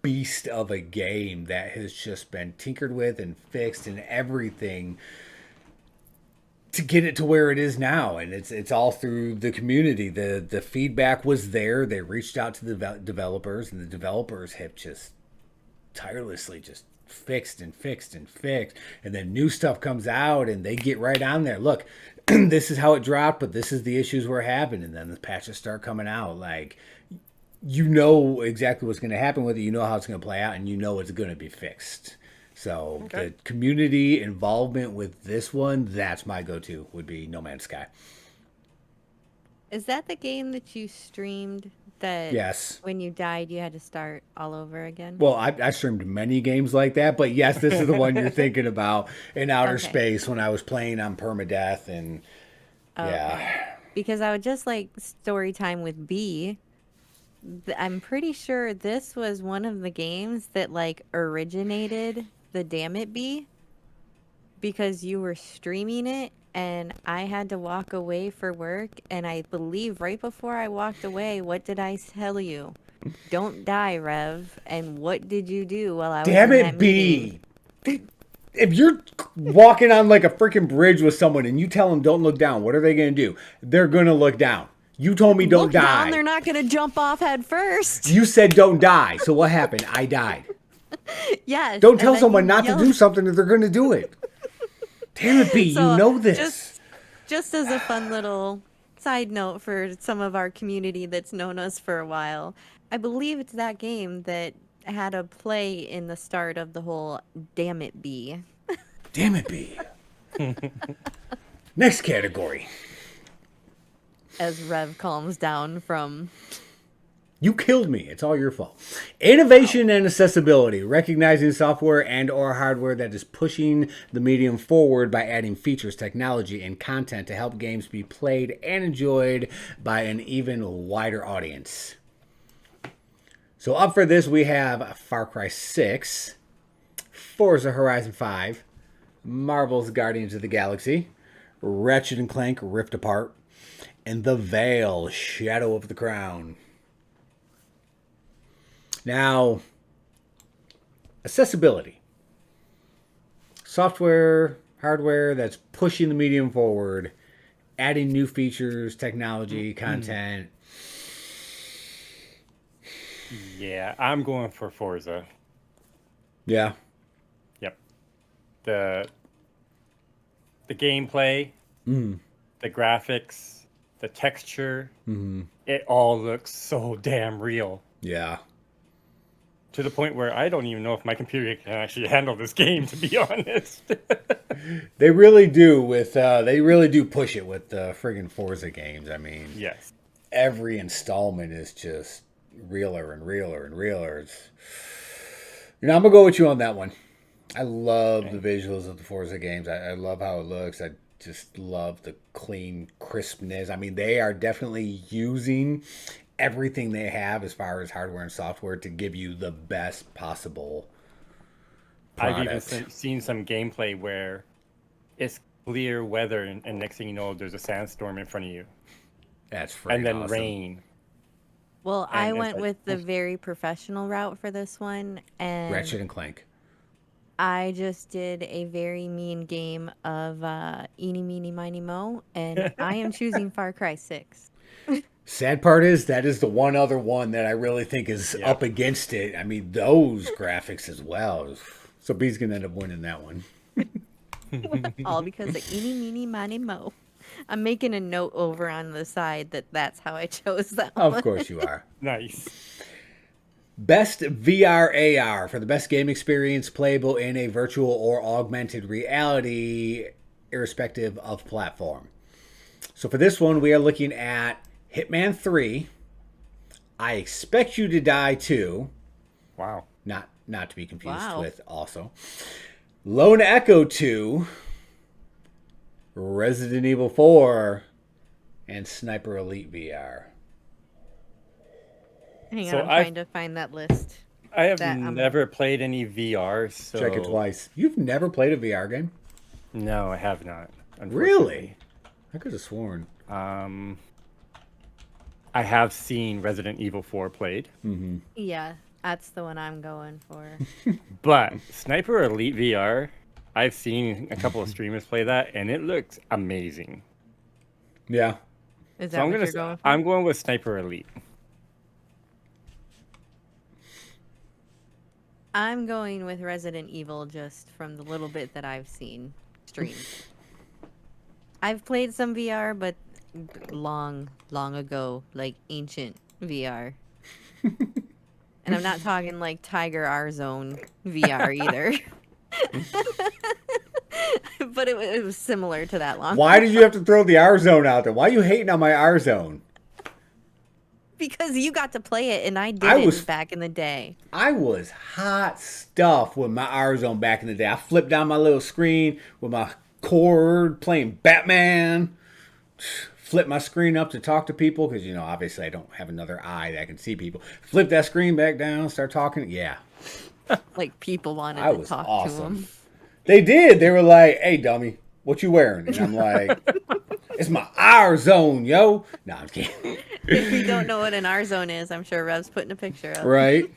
S1: beast of a game that has just been tinkered with and fixed and everything to get it to where it is now. And it's all through the community. The feedback was there. They reached out to the developers, and the developers have just tirelessly just fixed and fixed and fixed. And then new stuff comes out and they get right on there. Look, this is how it dropped, but this is the issues we're having. And then the patches start coming out. Like, you know exactly what's going to happen with it. You know how it's going to play out, and you know it's going to be fixed. So the community involvement with this one, that's my go-to, would be No Man's Sky.
S3: Is that the game that you streamed that
S1: Yes.
S3: when you died you had to start all over again?
S1: Well, I streamed many games like that, but yes, this is the one you're thinking about in outer space when I was playing on permadeath and yeah.
S3: Because I would just like story time with B. I'm pretty sure this was one of the games that like originated the Damn It Bee, because you were streaming it and I had to walk away for work, and I believe right before I walked away, what did I tell you? Don't die, Rev. And what did you do while I was
S1: Damn
S3: in
S1: it,
S3: that
S1: B.
S3: meeting?
S1: If you're walking on like a freaking bridge with someone and you tell them don't look down, what are they going to do? They're going to look down. You told me don't
S3: Look
S1: die.
S3: down, they're not going to jump off head first.
S1: You said don't die. So what happened? I died.
S3: Yes.
S1: Don't tell someone not to do something if they're going to do it. Damn it, B.
S3: So,
S1: you know this.
S3: Just as a fun little side note for some of our community that's known us for a while, I believe it's that game that had a play in the start of the whole Damn It Bee.
S1: Damn it, B. Next category.
S3: As Rev calms down from...
S1: You killed me. It's all your fault. Innovation and accessibility. Recognizing software and or hardware that is pushing the medium forward by adding features, technology, and content to help games be played and enjoyed by an even wider audience. So up for this, we have Far Cry 6, Forza Horizon 5, Marvel's Guardians of the Galaxy, Ratchet and Clank Rift Apart, and The Veil, Shadow of the Crown. Now, accessibility. Software, hardware that's pushing the medium forward, adding new features, technology, content.
S2: Yeah, I'm going for Forza.
S1: Yeah.
S2: Yep. The gameplay, the graphics, the texture, it all looks so damn real.
S1: Yeah.
S2: To the point where I don't even know if my computer can actually handle this game, to be honest.
S1: They really do push it with the friggin' Forza games. I mean,
S2: Yes.
S1: every installment is just realer and realer and realer. I'm gonna go with you on that one. I love the visuals of the Forza games. I love how it looks. I just love the clean crispness. I mean, they are definitely using everything they have as far as hardware and software to give you the best possible product.
S2: I've even seen some gameplay where it's clear weather, and next thing you know, there's a sandstorm in front of you.
S1: That's freaking
S2: And then
S1: awesome.
S2: rain.
S3: Well,
S2: And
S3: I
S2: it's
S3: went
S2: like-
S3: with the very professional route for this one, and
S1: Ratchet and Clank.
S3: I just did a very mean game of Eeny, Meeny, Miny, Mo, and I am choosing Far Cry 6.
S1: Sad part is that is the one other one that I really think is
S2: Yeah.
S1: up against it. I mean, those graphics as well. So B's gonna end up winning that one.
S3: All because of Eeny, Meeny, Miny, Mo. I'm making a note over on the side that's how I chose that one.
S1: Of course you are.
S2: Nice.
S1: Best VR AR for the best game experience playable in a virtual or augmented reality, irrespective of platform. So for this one, we are looking at Hitman 3, I Expect You to Die 2,
S2: Wow.
S1: not to be confused
S3: Wow.
S1: with also, Lone Echo 2, Resident Evil 4, and Sniper Elite VR.
S3: Hang
S2: So
S3: on, I'm
S2: I've-
S3: trying to find that list.
S2: I have
S3: That I'm-
S2: never played any VR, so...
S1: Check it twice. You've never played a VR game?
S2: No, I have not.
S1: Really? I could have sworn.
S2: I have seen Resident Evil 4 played,
S3: Yeah, that's the one I'm going for.
S2: but Sniper Elite VR, I've seen a couple of streamers play that, and it looks amazing.
S1: Yeah.
S3: Is
S2: So
S3: that what you're going for?
S2: I'm going with Sniper Elite.
S3: I'm going with Resident Evil just from the little bit that I've seen streamed. I've played some VR, but long ago, like ancient VR. And I'm not talking like Tiger R Zone VR either. But it was similar to that long.
S1: Why did you have to throw the R Zone out there? Why are you hating on my R Zone?
S3: Because you got to play it and I
S1: I
S3: didn't
S1: was-
S3: back in the day.
S1: I was hot stuff with my R Zone back in the day. I flipped down my little screen with my cord playing Batman. Flip my screen up to talk to people because, obviously I don't have another eye that can see people. Flip that screen back down, start talking. Yeah,
S3: Like people wanted
S1: I
S3: to
S1: was
S3: talk to
S1: awesome.
S3: him.
S1: They did. They were like, "Hey, dummy, what you wearing?" And I'm like, "It's my R Zone, yo." No, I'm kidding.
S3: If you don't know what an R zone is, I'm sure Rev's putting a picture up.
S1: Right.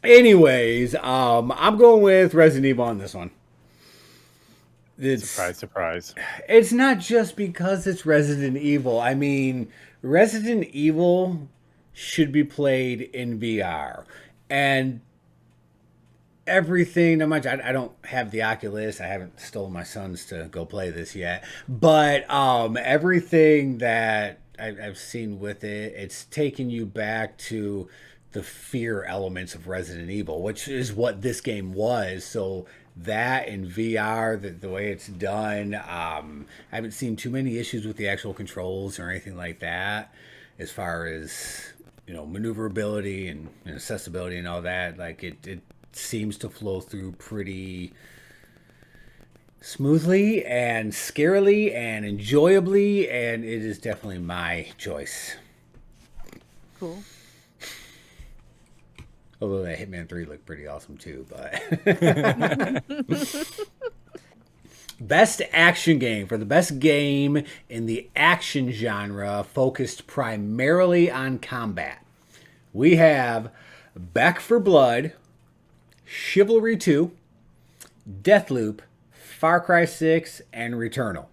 S1: Anyways, I'm going with Resident Evil on this one.
S2: Surprise, surprise.
S1: It's not just because it's Resident Evil. I mean, Resident Evil should be played in VR. And everything, not much, I don't have the Oculus. I haven't stolen my sons to go play this yet. But everything that I've seen with it, it's taking you back to the fear elements of Resident Evil, which is what this game was. So that in VR, the way it's done, I haven't seen too many issues with the actual controls or anything like that. As far as maneuverability and accessibility and all that, like it seems to flow through pretty smoothly and scarily and enjoyably, and it is definitely my choice.
S3: Cool.
S1: Although that Hitman 3 looked pretty awesome too, but best action game. For the best game in the action genre focused primarily on combat, we have Back 4 Blood, Chivalry 2, Deathloop, Far Cry 6, and Returnal.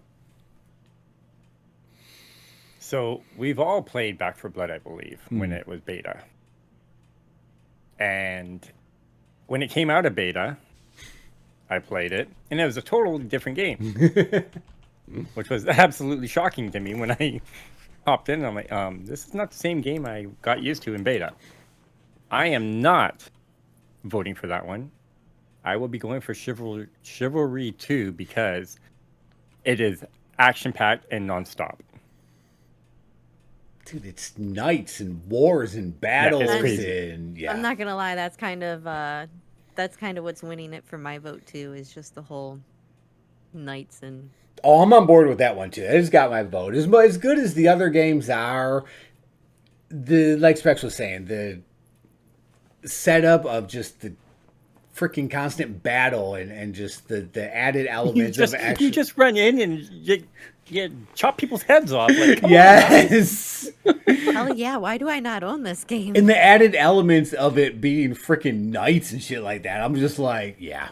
S2: So we've all played Back 4 Blood, I believe, when it was beta. And when it came out of beta, I played it, and it was a totally different game, which was absolutely shocking to me when I hopped in. And I'm like, this is not the same game I got used to in beta. I am not voting for that one. I will be going for Chivalry 2 because it is action-packed and nonstop.
S1: Dude, it's knights and wars and battles,
S2: it's crazy.
S1: and yeah.
S3: I'm not gonna lie, that's kind of what's winning it for my vote too. Is just the whole knights and.
S1: Oh, I'm on board with that one too. It's got my vote. As good as the other games are, like Specs was saying, the setup of just the freaking constant battle and just the added elements of action.
S2: You just run in and you chop people's heads off. Like,
S1: yes.
S3: Hell yeah! Why do I not own this game?
S1: And the added elements of it being freaking knights and shit like that. I'm just like, yeah.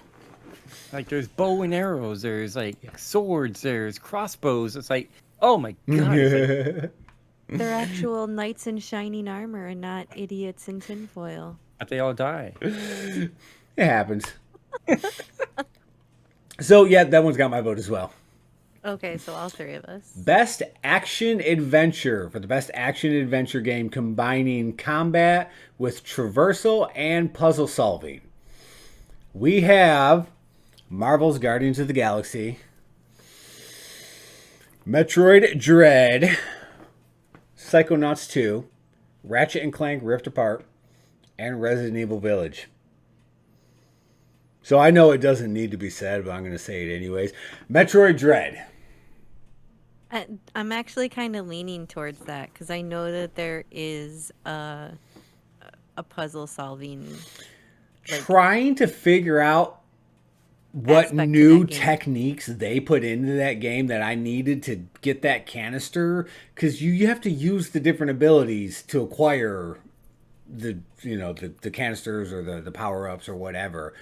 S2: Like there's bow and arrows, there's like swords, there's crossbows. It's like, oh my god. It's like,
S3: They're actual knights in shining armor and not idiots in tinfoil.
S2: but they all die.
S1: It happens. So yeah, that one's got my vote as well.
S3: Okay, so all three of us.
S1: Best action adventure. For the best action adventure game combining combat with traversal and puzzle solving, we have Marvel's Guardians of the Galaxy, Metroid Dread, Psychonauts 2, Ratchet and Clank Rift Apart, and Resident Evil Village. So I know it doesn't need to be said, but I'm going to say it anyways. Metroid Dread.
S3: I'm actually kind of leaning towards that because I know that there is a puzzle solving.
S1: Trying to figure out what
S3: aspect of
S1: new
S3: that game.
S1: techniques they put into that game that I needed to get that canister, because you have to use the different abilities to acquire the canisters or the power-ups or whatever.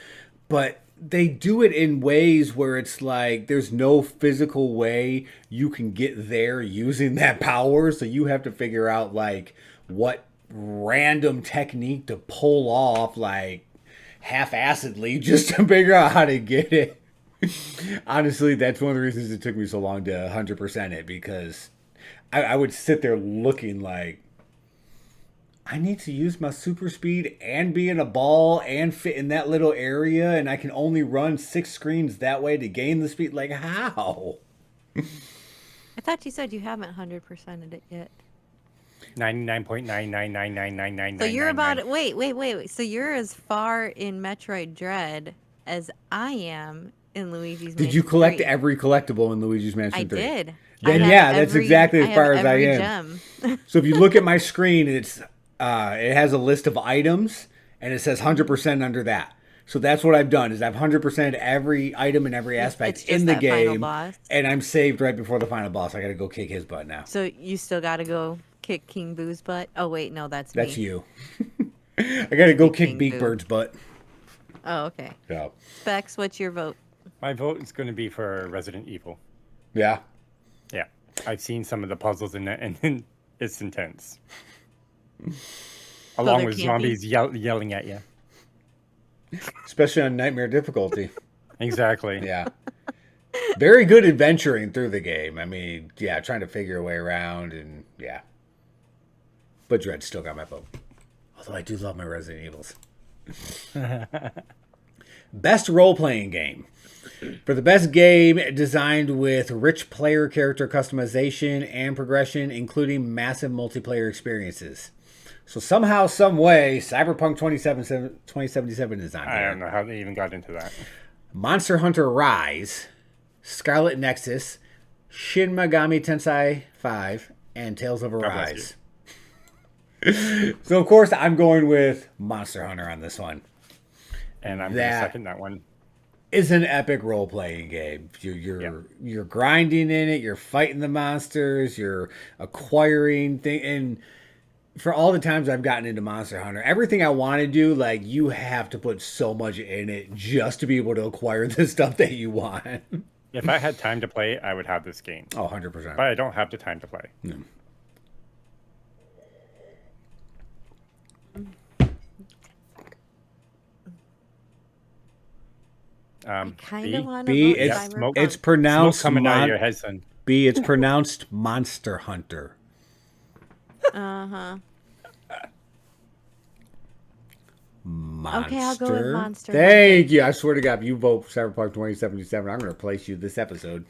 S1: But they do it in ways where it's like there's no physical way you can get there using that power, so you have to figure out like what random technique to pull off like half-assedly just to figure out how to get it. Honestly, that's one of the reasons it took me so long to 100% it, because I would sit there looking like, I need to use my super speed and be in a ball and fit in that little area, and I can only run 6 screens that way to gain the speed. Like, how?
S3: I thought you said you haven't 100%ed it yet.
S2: 99.9999999.
S3: So you're about wait. So you're as far in Metroid Dread as I am in Luigi's Mansion
S1: Did you collect
S3: 3.
S1: every collectible in Luigi's Mansion
S3: I
S1: 3?
S3: did.
S1: Then
S3: I have
S1: yeah, that's
S3: every-
S1: exactly as
S3: have
S1: far as I
S3: every
S1: am.
S3: gem.
S1: So if you look at my screen, it has a list of items, and it says 100% under that. So that's what I've done, is I've 100% every item and every aspect
S3: It's just
S1: in the
S3: that final
S1: game,
S3: boss.
S1: and I'm saved right before the final boss. I got to go kick his butt now.
S3: So you still got to go kick King Boo's butt. Oh wait, no, that's me.
S1: That's you. I got to go kick
S3: King
S1: Beak
S3: Boo.
S1: Bird's butt.
S3: Oh okay.
S1: Yeah.
S3: Specs, what's your vote?
S2: My vote is going to be for Resident Evil.
S1: Yeah.
S2: Yeah, I've seen some of the puzzles in that, and it's intense. Along
S3: they're
S2: with
S3: campy?
S2: zombies yelling at you.
S1: Especially on nightmare difficulty.
S2: Exactly.
S1: Yeah. Very good adventuring through the game. I mean, yeah, trying to figure a way around, and yeah. But Dread still got my vote. Although I do love my Resident Evils. Best role-playing game. For the best game designed with rich player character customization and progression, including massive multiplayer experiences. So somehow, some way, Cyberpunk 2077 is on
S2: I
S1: here.
S2: don't know how they even got into that.
S1: Monster Hunter Rise, Scarlet Nexus, Shin Megami Tensei 5, and Tales of
S2: bless
S1: Arise. So, of course, I'm going with Monster Hunter on this one.
S2: And I'm going to second that one.
S1: It's an epic role-playing game. You're grinding in it. You're fighting the monsters. You're acquiring things. And for all the times I've gotten into Monster Hunter, everything I want to do, like, you have to put so much in it just to be able to acquire the stuff that you want.
S2: If I had time to play, I would have this game.
S1: Oh, 100%.
S2: But I don't have the time to play.
S1: No.
S3: I kind of want to
S1: B,
S3: vote
S1: it's,
S3: Cyberpunk.
S1: it's pronounced
S2: Smoke coming out of your head, son.
S1: B, it's pronounced Monster Hunter.
S3: Uh-huh.
S1: Monster.
S3: Okay, I'll go with Monster
S1: Thank you. I swear to God, if you vote Cyberpunk 2077, I'm going to replace you this episode.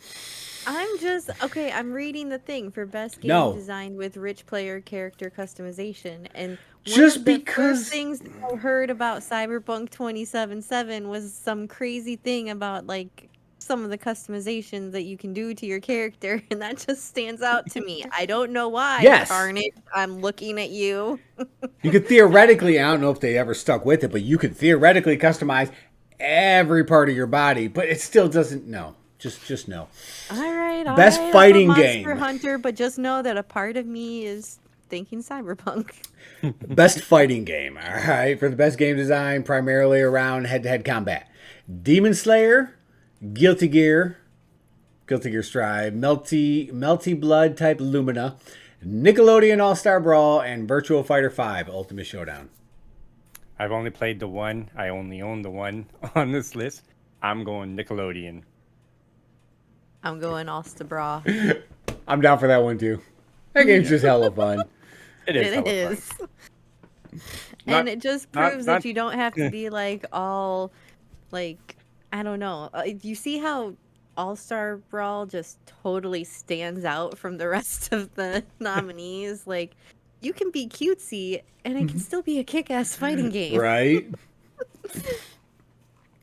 S3: I'm reading the thing for best game
S1: No.
S3: designed with rich player character customization. And
S1: Just
S3: of the
S1: because-
S3: first things that I heard about Cyberpunk 2077 was some crazy thing about, like, some of the customizations that you can do to your character, and that just stands out to me. I don't know why.
S1: Yes.
S3: Carnage, I'm looking at you.
S1: You could theoretically, I don't know if they ever stuck with it, but you could theoretically customize every part of your body, but it still doesn't, no. Just no.
S3: All right,
S1: Best
S3: I'll go
S1: fighting
S3: Monster
S1: game.
S3: Hunter, but just know that a part of me is thinking Cyberpunk.
S1: Best fighting game, all right? For the best game design, primarily around head-to-head combat. Demon Slayer, Guilty Gear Strive, Melty Blood type Lumina, Nickelodeon All-Star Brawl, and Virtual Fighter 5 Ultimate Showdown.
S2: I've only played the one. I only own the one on this list. I'm going Nickelodeon.
S3: I'm going All-Star Brawl.
S1: I'm down for that one too. That game's just hella fun.
S2: It is.
S3: It
S2: hella
S3: is.
S2: fun.
S3: And it just proves that
S2: not-
S3: you don't have to be like all, like, I don't know. You see how All-Star Brawl just totally stands out from the rest of the nominees? Like, you can be cutesy and it can still be a kick-ass fighting game.
S1: Right?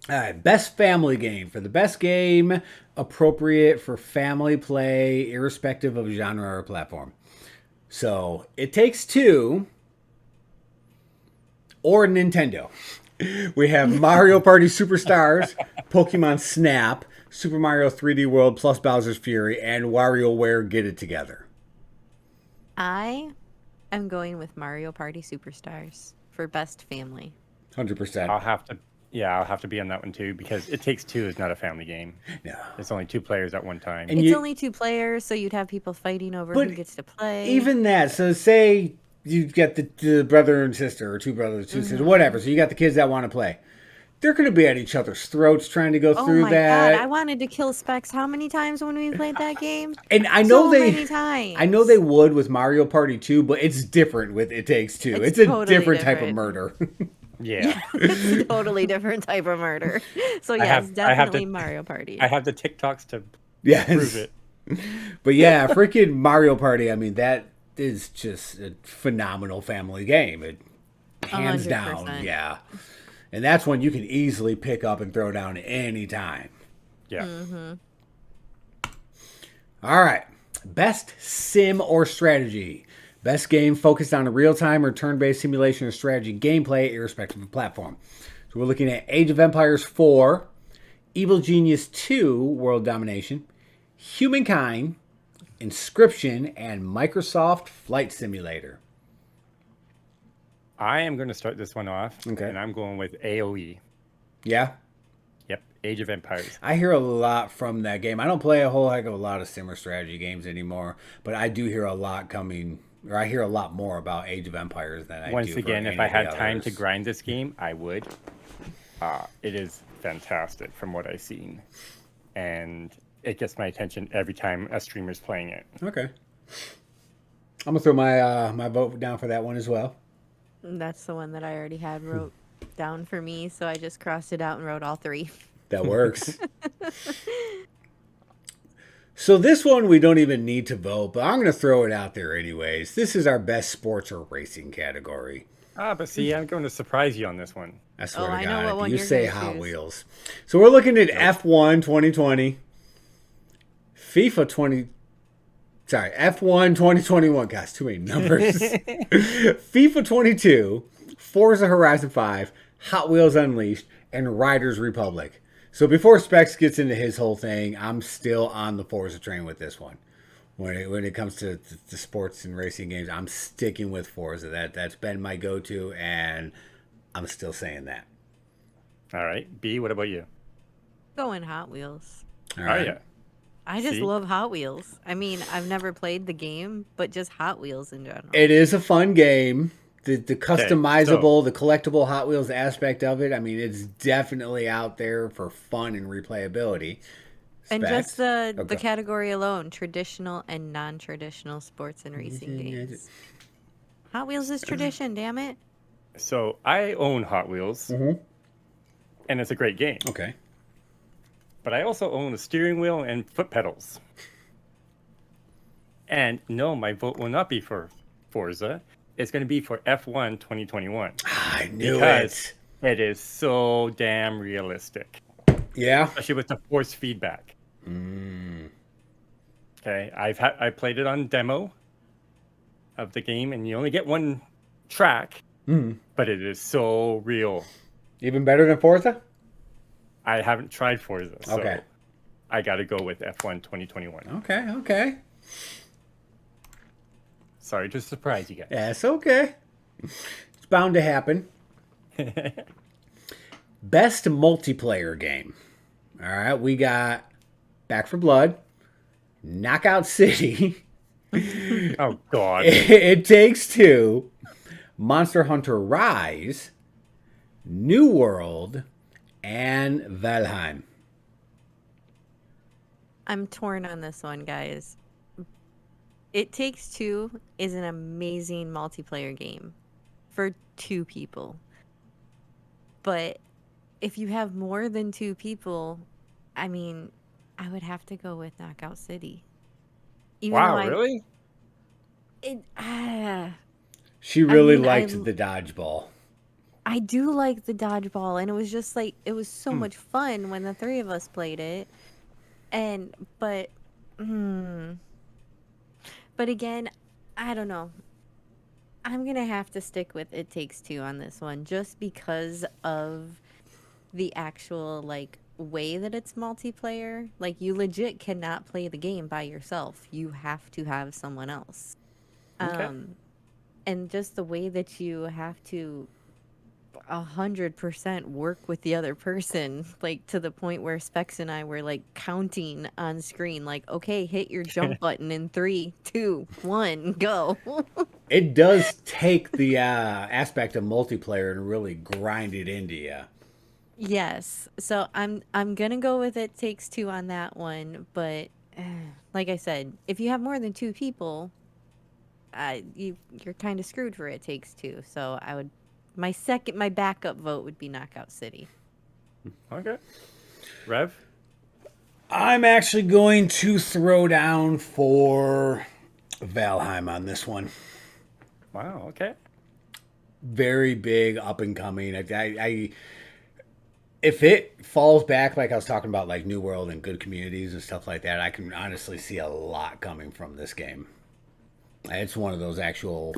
S1: All right, best family game. For the best game appropriate for family play, irrespective of genre or platform. So, It Takes Two or Nintendo. We have Mario Party Superstars, Pokemon Snap, Super Mario 3D World plus Bowser's Fury, and WarioWare Get It Together.
S3: I am going with Mario Party Superstars for best family.
S1: 100%.
S2: I'll have to be on that one too, because It Takes Two is not a family game.
S1: No.
S2: It's only 2 players at one time.
S1: And
S3: It's only 2 players, so you'd have people fighting over who
S1: But
S3: gets to play.
S1: Even that, so say you get the brother and sister, or 2 brothers, 2 sisters, whatever. So you got the kids that want to play. They're going to be at each other's throats trying to go
S3: Oh
S1: through
S3: my
S1: that.
S3: god, I wanted to kill Specs how many times when we played that game?
S1: And I know
S3: Many times.
S1: I know they would with Mario Party 2, but it's different with It Takes Two. It's a
S3: totally
S1: different type of
S3: different.
S1: murder.
S2: Yeah.
S3: It's a totally different type of murder. So yes, definitely Mario Party.
S2: I have the TikToks to
S1: Yes.
S2: prove it.
S1: But yeah, freaking Mario Party, I mean, that is just a phenomenal family game. It hands down,
S3: 100%.
S1: yeah. And that's one you can easily pick up and throw down any time.
S2: Yeah.
S1: All right. Best sim or strategy. Best game focused on a real-time or turn-based simulation or strategy gameplay, irrespective of platform. So we're looking at Age of Empires 4, Evil Genius 2, World Domination, Humankind, Inscription, and Microsoft Flight Simulator.
S2: I am going to start this one off,
S1: Okay.
S2: and I'm going with AOE.
S1: Yeah?
S2: Yep, Age of Empires.
S1: I hear a lot from that game. I don't play a whole heck of a lot of sim or strategy games anymore, but I do hear a lot coming, or I hear a lot more about Age of Empires than I do
S2: Once
S1: for
S2: again,
S1: any
S2: if I
S1: of the
S2: had time to
S1: others.
S2: grind this game, I would. It is fantastic from what I've seen, and it gets my attention every time a streamer's playing it.
S1: Okay. I'm going to throw my my vote down for that one as well.
S3: That's the one that I already had wrote down for me, so I just crossed it out and wrote all 3.
S1: That works. So this one we don't even need to vote, but I'm going to throw it out there anyways. This is our best sports or racing category.
S2: But see, I'm going to surprise you on this one.
S1: I swear to
S3: I know
S1: God,
S3: what one
S1: you
S3: you're
S1: say
S3: gonna
S1: Hot
S3: choose.
S1: Wheels. So we're looking at F1 2020, FIFA Sorry, F1 2021. Gosh, too many numbers. FIFA 22, Forza Horizon 5, Hot Wheels Unleashed, and Riders Republic. So before Specs gets into his whole thing, I'm still on the Forza train with this one. When it comes to sports and racing games, I'm sticking with Forza. That's been my go-to, and I'm still saying that.
S2: All right. B, what about you?
S3: Going Hot Wheels.
S1: All
S2: Oh,
S1: right.
S2: yeah.
S3: I just
S2: See?
S3: love Hot Wheels. I mean, I've never played the game, but just Hot Wheels in general.
S1: It is a fun game. The customizable,
S2: so-
S1: the collectible Hot Wheels aspect of it, I mean, it's definitely out there for fun and replayability.
S3: And
S1: Specs?
S3: just the
S1: Okay.
S3: category alone, traditional and non-traditional sports and racing games. Hot Wheels is tradition, damn it.
S2: So I own Hot Wheels, and it's a great game.
S1: Okay.
S2: But I also own a steering wheel and foot pedals. And no, my vote will not be for Forza. It's going to be for F1 2021.
S1: I knew
S2: Because
S1: it.
S2: it is so damn realistic,
S1: Yeah.
S2: especially with the force feedback. Okay, I played it on demo of the game, and you only get one track, but it is so real.
S1: Even better than Forza?
S2: I haven't tried Forza, so
S1: Okay.
S2: I got to go with F1 2021.
S1: Okay.
S2: Sorry to surprise you guys.
S1: That's okay. It's bound to happen. Best multiplayer game. All right, we got Back for Blood, Knockout City,
S2: Oh, God.
S1: It Takes Two, Monster Hunter Rise, New World, and Valheim.
S3: I'm torn on this one, guys. It Takes Two is an amazing multiplayer game for 2 people. But if you have more than 2 people, I mean, I would have to go with Knockout City. Even
S2: Wow,
S3: though I-
S2: really?
S1: She really
S3: mean,
S1: liked the dodgeball.
S3: I do like the dodgeball, and it was just like it was so much fun when the 3 of us played it. But again, I don't know. I'm gonna have to stick with It Takes Two on this one, just because of the actual like way that it's multiplayer. Like, you legit cannot play the game by yourself. You have to have someone else.
S2: Okay.
S3: And just the way that you have to 100% work with the other person, like to the point where Specs and I were like counting on screen, like, okay, hit your jump button in 3, 2, 1, go.
S1: It does take the aspect of multiplayer and really grind it into you.
S3: Yes. So I'm gonna go with It Takes Two on that one, but like I said, if you have more than 2 people, you're kind of screwed for It Takes Two. So I would my backup vote would be Knockout City.
S2: Okay. Rev?
S1: I'm actually going to throw down for Valheim on this one.
S2: Wow, okay.
S1: Very big, up and coming. I if it falls back like I was talking about, like New World and good communities and stuff like that, I can honestly see a lot coming from this game. It's one of those actual,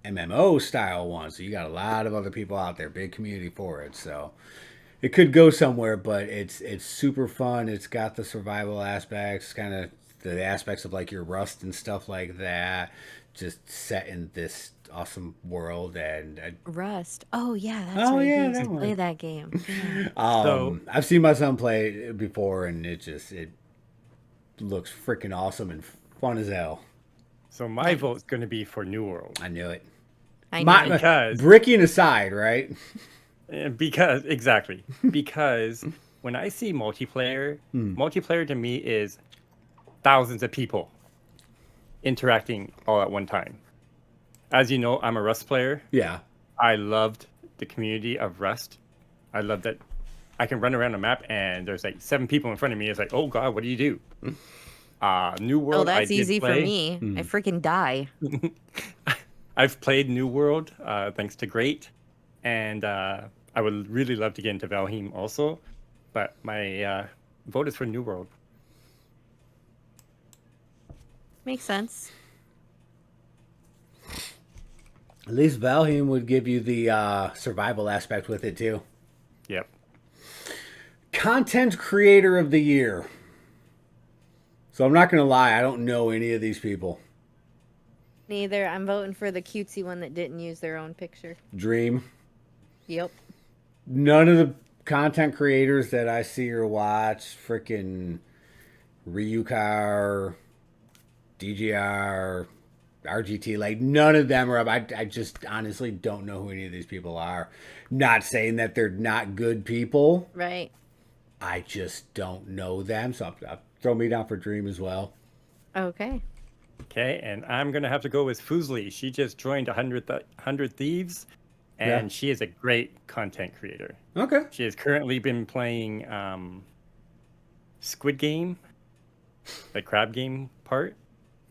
S1: MMO style ones. So you got a lot of other people out there, big community for it. So it could go somewhere, but it's super fun. It's got the survival aspects, kind of the aspects of like your Rust and stuff like that, just set in this awesome world. And
S3: Rust. Oh yeah, that's right.
S1: yeah,
S3: He used
S1: that
S3: to
S1: one.
S3: play that game. Yeah.
S1: I've seen my son play it before, and it looks freaking awesome and fun as hell.
S2: So my vote's going to be for New World.
S1: I knew it.
S3: I know.
S2: Because-
S1: bricking aside, right?
S2: Because when I see multiplayer, multiplayer to me is thousands of people interacting all at one time. As you know, I'm a Rust player.
S1: Yeah.
S2: I loved the community of Rust. I love that I can run around a map and there's like 7 people in front of me. It's like, oh God, what do you do? New World.
S3: Oh, that's
S2: I did
S3: easy for
S2: play.
S3: me. I freaking die.
S2: I've played New World thanks to Great, and I would really love to get into Valheim also, but my vote is for New World.
S3: Makes sense.
S1: At least Valheim would give you the survival aspect with it too.
S2: Yep.
S1: Content creator of the year. So I'm not going to lie, I don't know any of these people.
S3: Neither. I'm voting for the cutesy one that didn't use their own picture.
S1: Dream.
S3: Yep.
S1: None of the content creators that I see or watch, freaking Ryukar, DGR, RGT, like none of them are up. I just honestly don't know who any of these people are. Not saying that they're not good people.
S3: Right.
S1: I just don't know them. So throw me down for Dream as well.
S3: Okay.
S2: Okay, and I'm going to have to go with Fuslie. She just joined 100 Thieves, and
S1: Yeah.
S2: she is a great content creator.
S1: Okay.
S2: She has currently been playing Squid Game, the crab game part,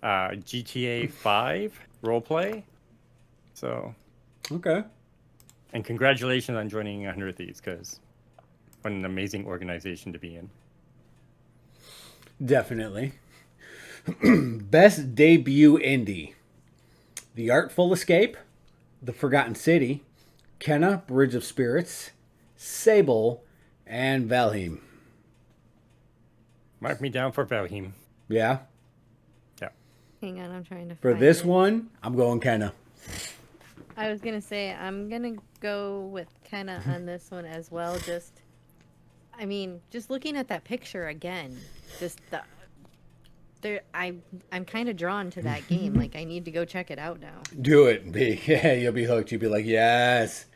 S2: GTA 5 roleplay. So,
S1: Okay.
S2: and congratulations on joining 100 Thieves, because what an amazing organization to be in.
S1: Definitely. Best debut indie. The Artful Escape, The Forgotten City, Kenna, Bridge of Spirits, Sable, and Valheim.
S2: Mark me down for Valheim.
S1: Yeah.
S2: Yeah.
S3: Hang on, I'm trying to
S1: For
S3: find
S1: this
S3: it.
S1: one, I'm going Kenna.
S3: I was gonna say I'm gonna go with Kenna on this one as well. Just looking at that picture again, I'm kind of drawn to that game. Like I need to go check it out now.
S1: Do it, B. Yeah, you'll be hooked. You'll be like, yes.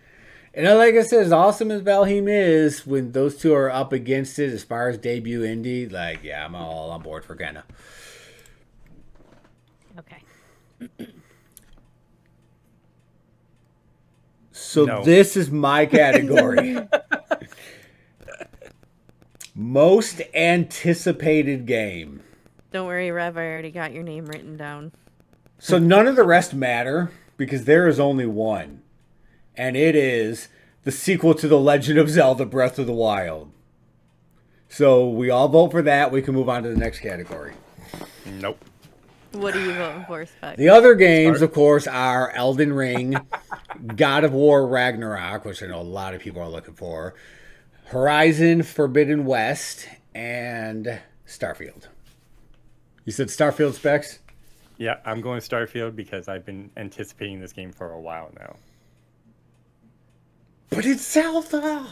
S1: And like I said, as awesome as Valheim is, when those two are up against it as far as debut indie, like, yeah, I'm all on board for Kenna.
S3: Okay.
S1: So
S2: No.
S1: this is my category. Most anticipated game.
S3: Don't worry, Rev. I already got your name written down.
S1: So none of the rest matter because there is only one. And it is the sequel to The Legend of Zelda Breath of the Wild. So we all vote for that. We can move on to the next category.
S2: Nope.
S3: What are you voting for, Spec?
S1: The other games, of course, are Elden Ring, God of War Ragnarok, which I know a lot of people are looking for, Horizon Forbidden West, and Starfield. You said Starfield, Specs?
S2: Yeah, I'm going Starfield because I've been anticipating this game for a while now.
S1: But it's Zelda!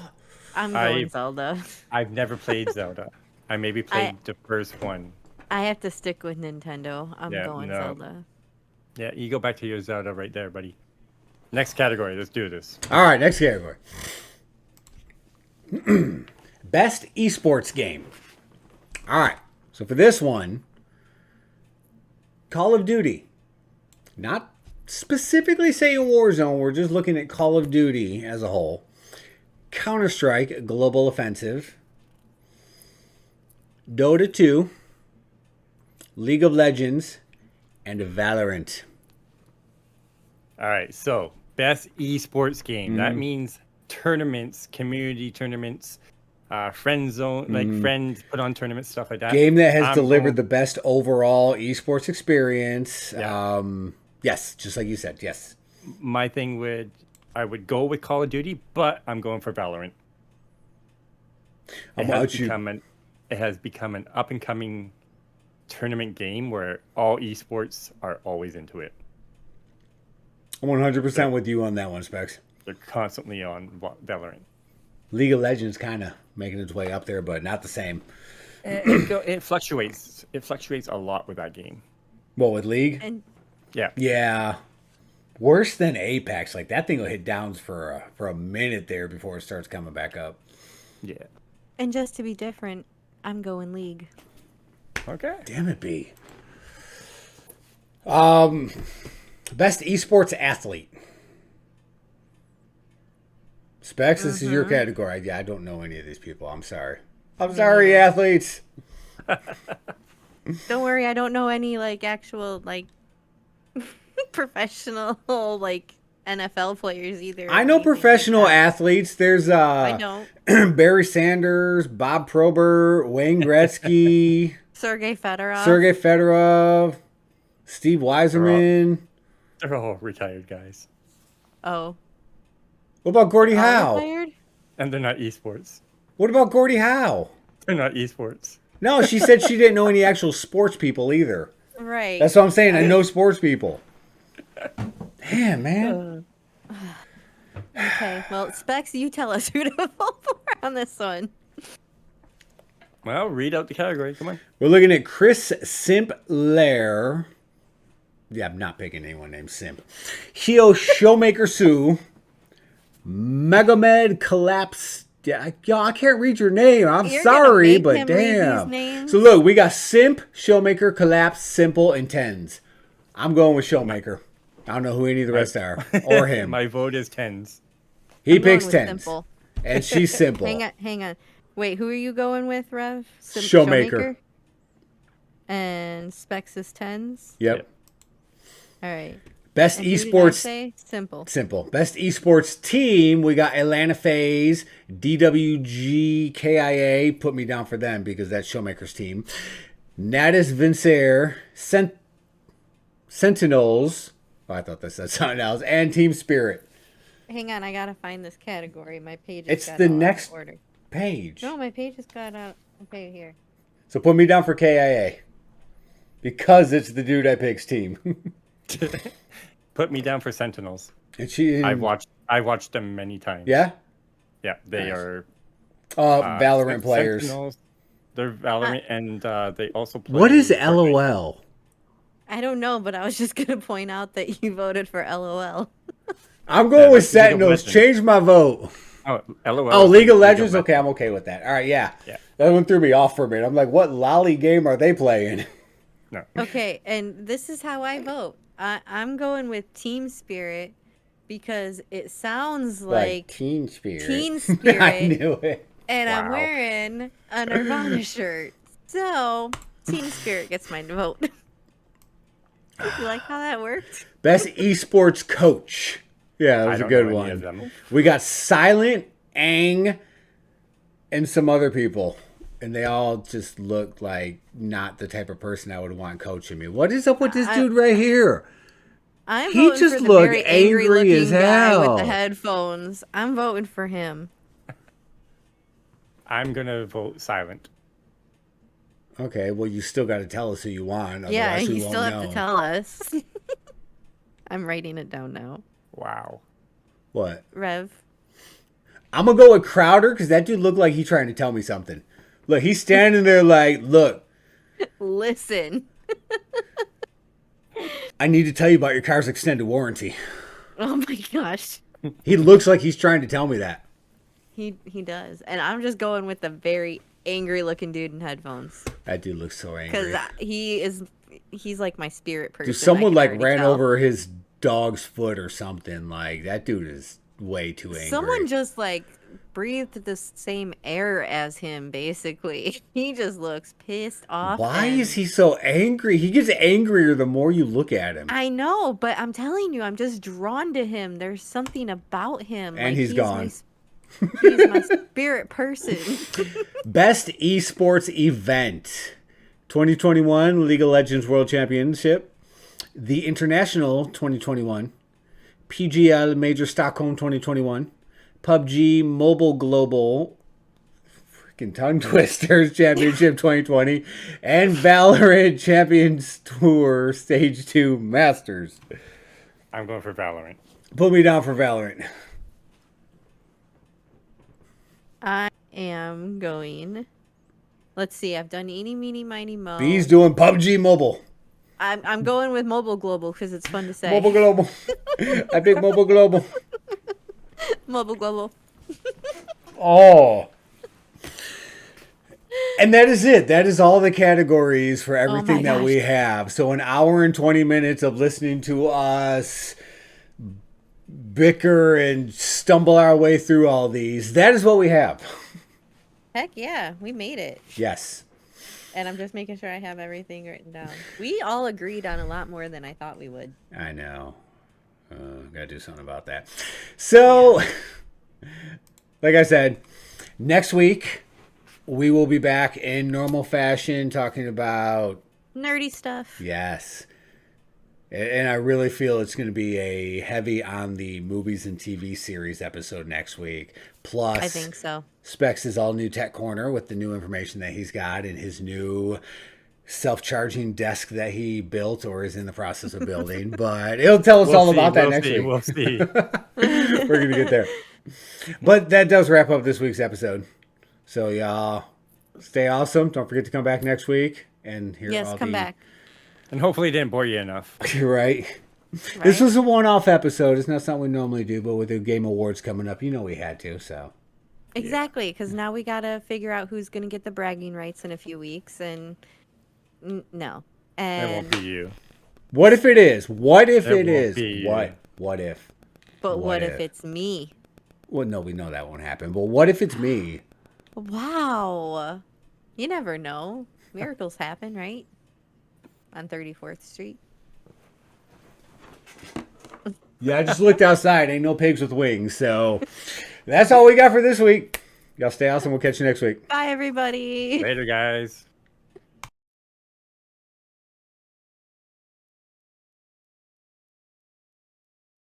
S3: I'm going Zelda.
S2: I've never played Zelda. I maybe played the first one.
S3: I have to stick with Nintendo. I'm
S2: Yeah,
S3: going
S2: no.
S3: Zelda.
S2: Yeah, you go back to your Zelda right there, buddy. Next category. Let's do this.
S1: All right, next category. Best esports game. All right, so for this one, Call of Duty. Not specifically saying Warzone, we're just looking at Call of Duty as a whole. Counter-Strike Global Offensive. Dota 2. League of Legends. And Valorant.
S2: All right, so best esports game. That means tournaments, community tournaments, friend zone, like friends put on tournaments, stuff like that.
S1: Game that has delivered the best overall esports experience.
S2: Yeah.
S1: Yes, just like you said, yes.
S2: My thing I would go with Call of Duty, but I'm going for Valorant.
S1: How about you?
S2: It has become an up and coming tournament game where all esports are always into it.
S1: I'm 100% with you on that one, Specs.
S2: They're constantly on Valorant.
S1: League of Legends kind of making its way up there, but not the same.
S2: It fluctuates. It fluctuates a lot with that game.
S1: What, with League?
S3: And
S2: Yeah.
S1: Yeah. Worse than Apex. Like, that thing will hit downs for a minute there before it starts coming back up.
S2: Yeah.
S3: and just to be different, I'm going League.
S2: Okay.
S1: Damn it, B. Best esports athlete. Specs, this is your category. I don't know any of these people. I'm sorry. I'm sorry, athletes.
S3: Don't worry, I don't know any actual professional NFL players either.
S1: I know professional athletes. There's
S3: I don't.
S1: Barry Sanders, Bob Probert, Wayne Gretzky,
S3: Sergey Fedorov.
S1: Sergey Fedorov. Steve Weiserman.
S2: They're all retired guys.
S3: Oh.
S1: What about Gordie
S3: All
S1: Howe?
S3: retired?
S2: And they're not esports.
S1: What about Gordie Howe?
S2: They're not esports.
S1: No, she said she didn't know any actual sports people either.
S3: Right.
S1: That's what I'm saying. I know sports people. Damn, man.
S3: Okay. Well, Specs, you tell us who to vote for on this one.
S2: Well, read out the category. Come on.
S1: We're looking at Chris Simp-Lair. Yeah, I'm not picking anyone named Simp. Hio Showmaker Sue. Megamed Collapse. Yeah, I can't read your name. I'm
S3: You're
S1: sorry,
S3: gonna
S1: but
S3: make him read these
S1: damn.
S3: names?
S1: So look, we got Simp, Showmaker, Collapse, Simple, and Tens. I'm going with Showmaker. I don't know who any of the rest are. Or him.
S2: My vote is tens.
S1: He
S3: I'm going
S1: picks
S3: with
S1: Tens.
S3: Simple.
S1: And she's Simple.
S3: Hang on. Wait, who are you going with, Rev?
S1: Showmaker.
S3: And Specs is tens?
S1: Yep.
S3: All right.
S1: Best
S3: And who did I
S1: esports.
S3: say? Simple.
S1: Simple. Best esports team. We got Atlanta FaZe, DWG, KIA. Put me down for them because that's Showmaker's team. Natus Vincer, Sentinels. Oh, I thought that said something else. And Team Spirit.
S3: Hang on, I gotta find this category. My page
S1: It's
S3: got
S1: the
S3: all out of
S1: next
S3: order.
S1: page.
S3: No, my page has got out. Okay, here.
S1: So put me down for KIA. Because it's the dude I pick's team.
S2: Put me down for Sentinels.
S1: And she.
S2: I've watched them many times.
S1: Yeah?
S2: Yeah, they
S1: Nice.
S2: are
S1: Valorant players.
S2: Sentinels, they're Valorant, and they also play.
S1: What is
S2: Fortnite.
S1: LOL?
S3: I don't know, but I was just gonna point out that you voted for LOL.
S1: I'm going with
S2: that's League of
S1: Sentinels.
S2: Legends.
S1: Change my vote.
S2: Oh, LOL.
S1: Oh,
S2: is
S1: League of
S2: Legends.
S1: Legends? Okay, I'm okay with that. All right, yeah.
S2: Yeah.
S1: That one threw me off for a minute. I'm like, what lolly game are they playing?
S2: No.
S3: Okay, and this is how I vote. I'm going with Team Spirit because it sounds like
S1: Teen Spirit.
S3: Teen
S1: I
S3: Spirit,
S1: knew it.
S3: and I'm
S2: Wow.
S3: wearing a Nirvana shirt. So, Team Spirit gets my vote. You like how that worked?
S1: Best esports coach. Yeah, that
S2: I
S1: was a
S2: don't
S1: good
S2: know any of
S1: one.
S2: them.
S1: We got Silent, Aang, and some other people. And they all just look like not the type of person I would want coaching me. What is up with this dude right here?
S3: I'm
S1: He
S3: voting
S1: just
S3: for the
S1: looked
S3: very
S1: angry
S3: angry-looking
S1: as
S3: guy
S1: hell.
S3: with the headphones. I'm voting for him.
S2: I'm gonna vote silent.
S1: Okay, well, you still got to tell us who you want.
S3: Yeah,
S1: otherwise we
S3: you
S1: won't
S3: still have
S1: know.
S3: to tell us. I'm writing it down now.
S2: Wow.
S1: What?
S3: Rev.
S1: I'm going to go with Crowder because that dude looked like he's trying to tell me something. Look, he's standing there like, look,
S3: Listen.
S1: I need to tell you about your car's extended warranty.
S3: Oh my gosh.
S1: He looks like he's trying to tell me that.
S3: He does. And I'm just going with the very angry looking dude in headphones.
S1: That dude looks so angry.
S3: Because he's like my spirit person.
S1: Dude, someone
S3: I
S1: like
S3: can
S1: ran
S3: already tell.
S1: over his dog's foot or something. Like, that dude is way too angry.
S3: Someone just like breathed the same air as him, basically. He just looks pissed off.
S1: Why
S3: and-
S1: is he so angry? He gets angrier the more you look at him.
S3: I know, but I'm telling you, I'm just drawn to him. There's something about him.
S1: And he's gone.
S3: He's my spirit person.
S1: Best esports event 2021 League of Legends World Championship, the International 2021, PGL Major Stockholm 2021, PUBG Mobile Global freaking tongue twisters Championship 2020, and Valorant Champions Tour Stage 2 Masters.
S2: I'm going for Valorant.
S1: Put me down for Valorant.
S3: I am going. Let's see. I've done eeny, meeny, miny, mo.
S1: B's doing PUBG Mobile.
S3: I'm going with Mobile Global because it's fun to say.
S1: Mobile Global. I pick Mobile Global.
S3: Mobile Global.
S1: Oh. And that is it. That is all the categories for everything that
S3: gosh.
S1: we have. So an hour and 20 minutes of listening to us bicker and stumble our way through all these. That is what we have.
S3: Heck yeah, we made it.
S1: Yes.
S3: And I'm just making sure I have everything written down. We all agreed on a lot more than I thought we would.
S1: I know. Gotta do something about that. So, like I said, next week we will be back in normal fashion talking about,
S3: Nerdy stuff.
S1: yes, And I really feel it's going to be a heavy on the movies and TV series episode next week. Plus,
S3: I think so.
S1: Specs' all new tech corner with the new information that he's got and his new self-charging desk that he built or is in the process of building. But he'll tell us all about that next week.
S2: We'll see.
S1: We're going to get there. But that does wrap up this week's episode. So y'all stay awesome. Don't forget to come back next week and hear all
S3: come back.
S2: And hopefully it didn't bore you enough.
S1: You're right. This was a one-off episode. It's not something we normally do, but with the Game Awards coming up, we had to, so.
S3: Exactly, because now we got to figure out who's going to get the bragging rights in a few weeks, and no. And
S2: It won't be you.
S1: What if it is? What if it
S2: won't
S1: is?
S2: be you.
S1: What if?
S3: But what if it's me?
S1: Well, no, we know that won't happen. But what if it's me?
S3: Wow. You never know. Miracles happen, right? On 34th Street.
S1: Yeah, I just looked outside. Ain't no pigs with wings. So that's all we got for this week. Y'all stay awesome. We'll catch you next week.
S3: Bye, everybody.
S2: Later, guys.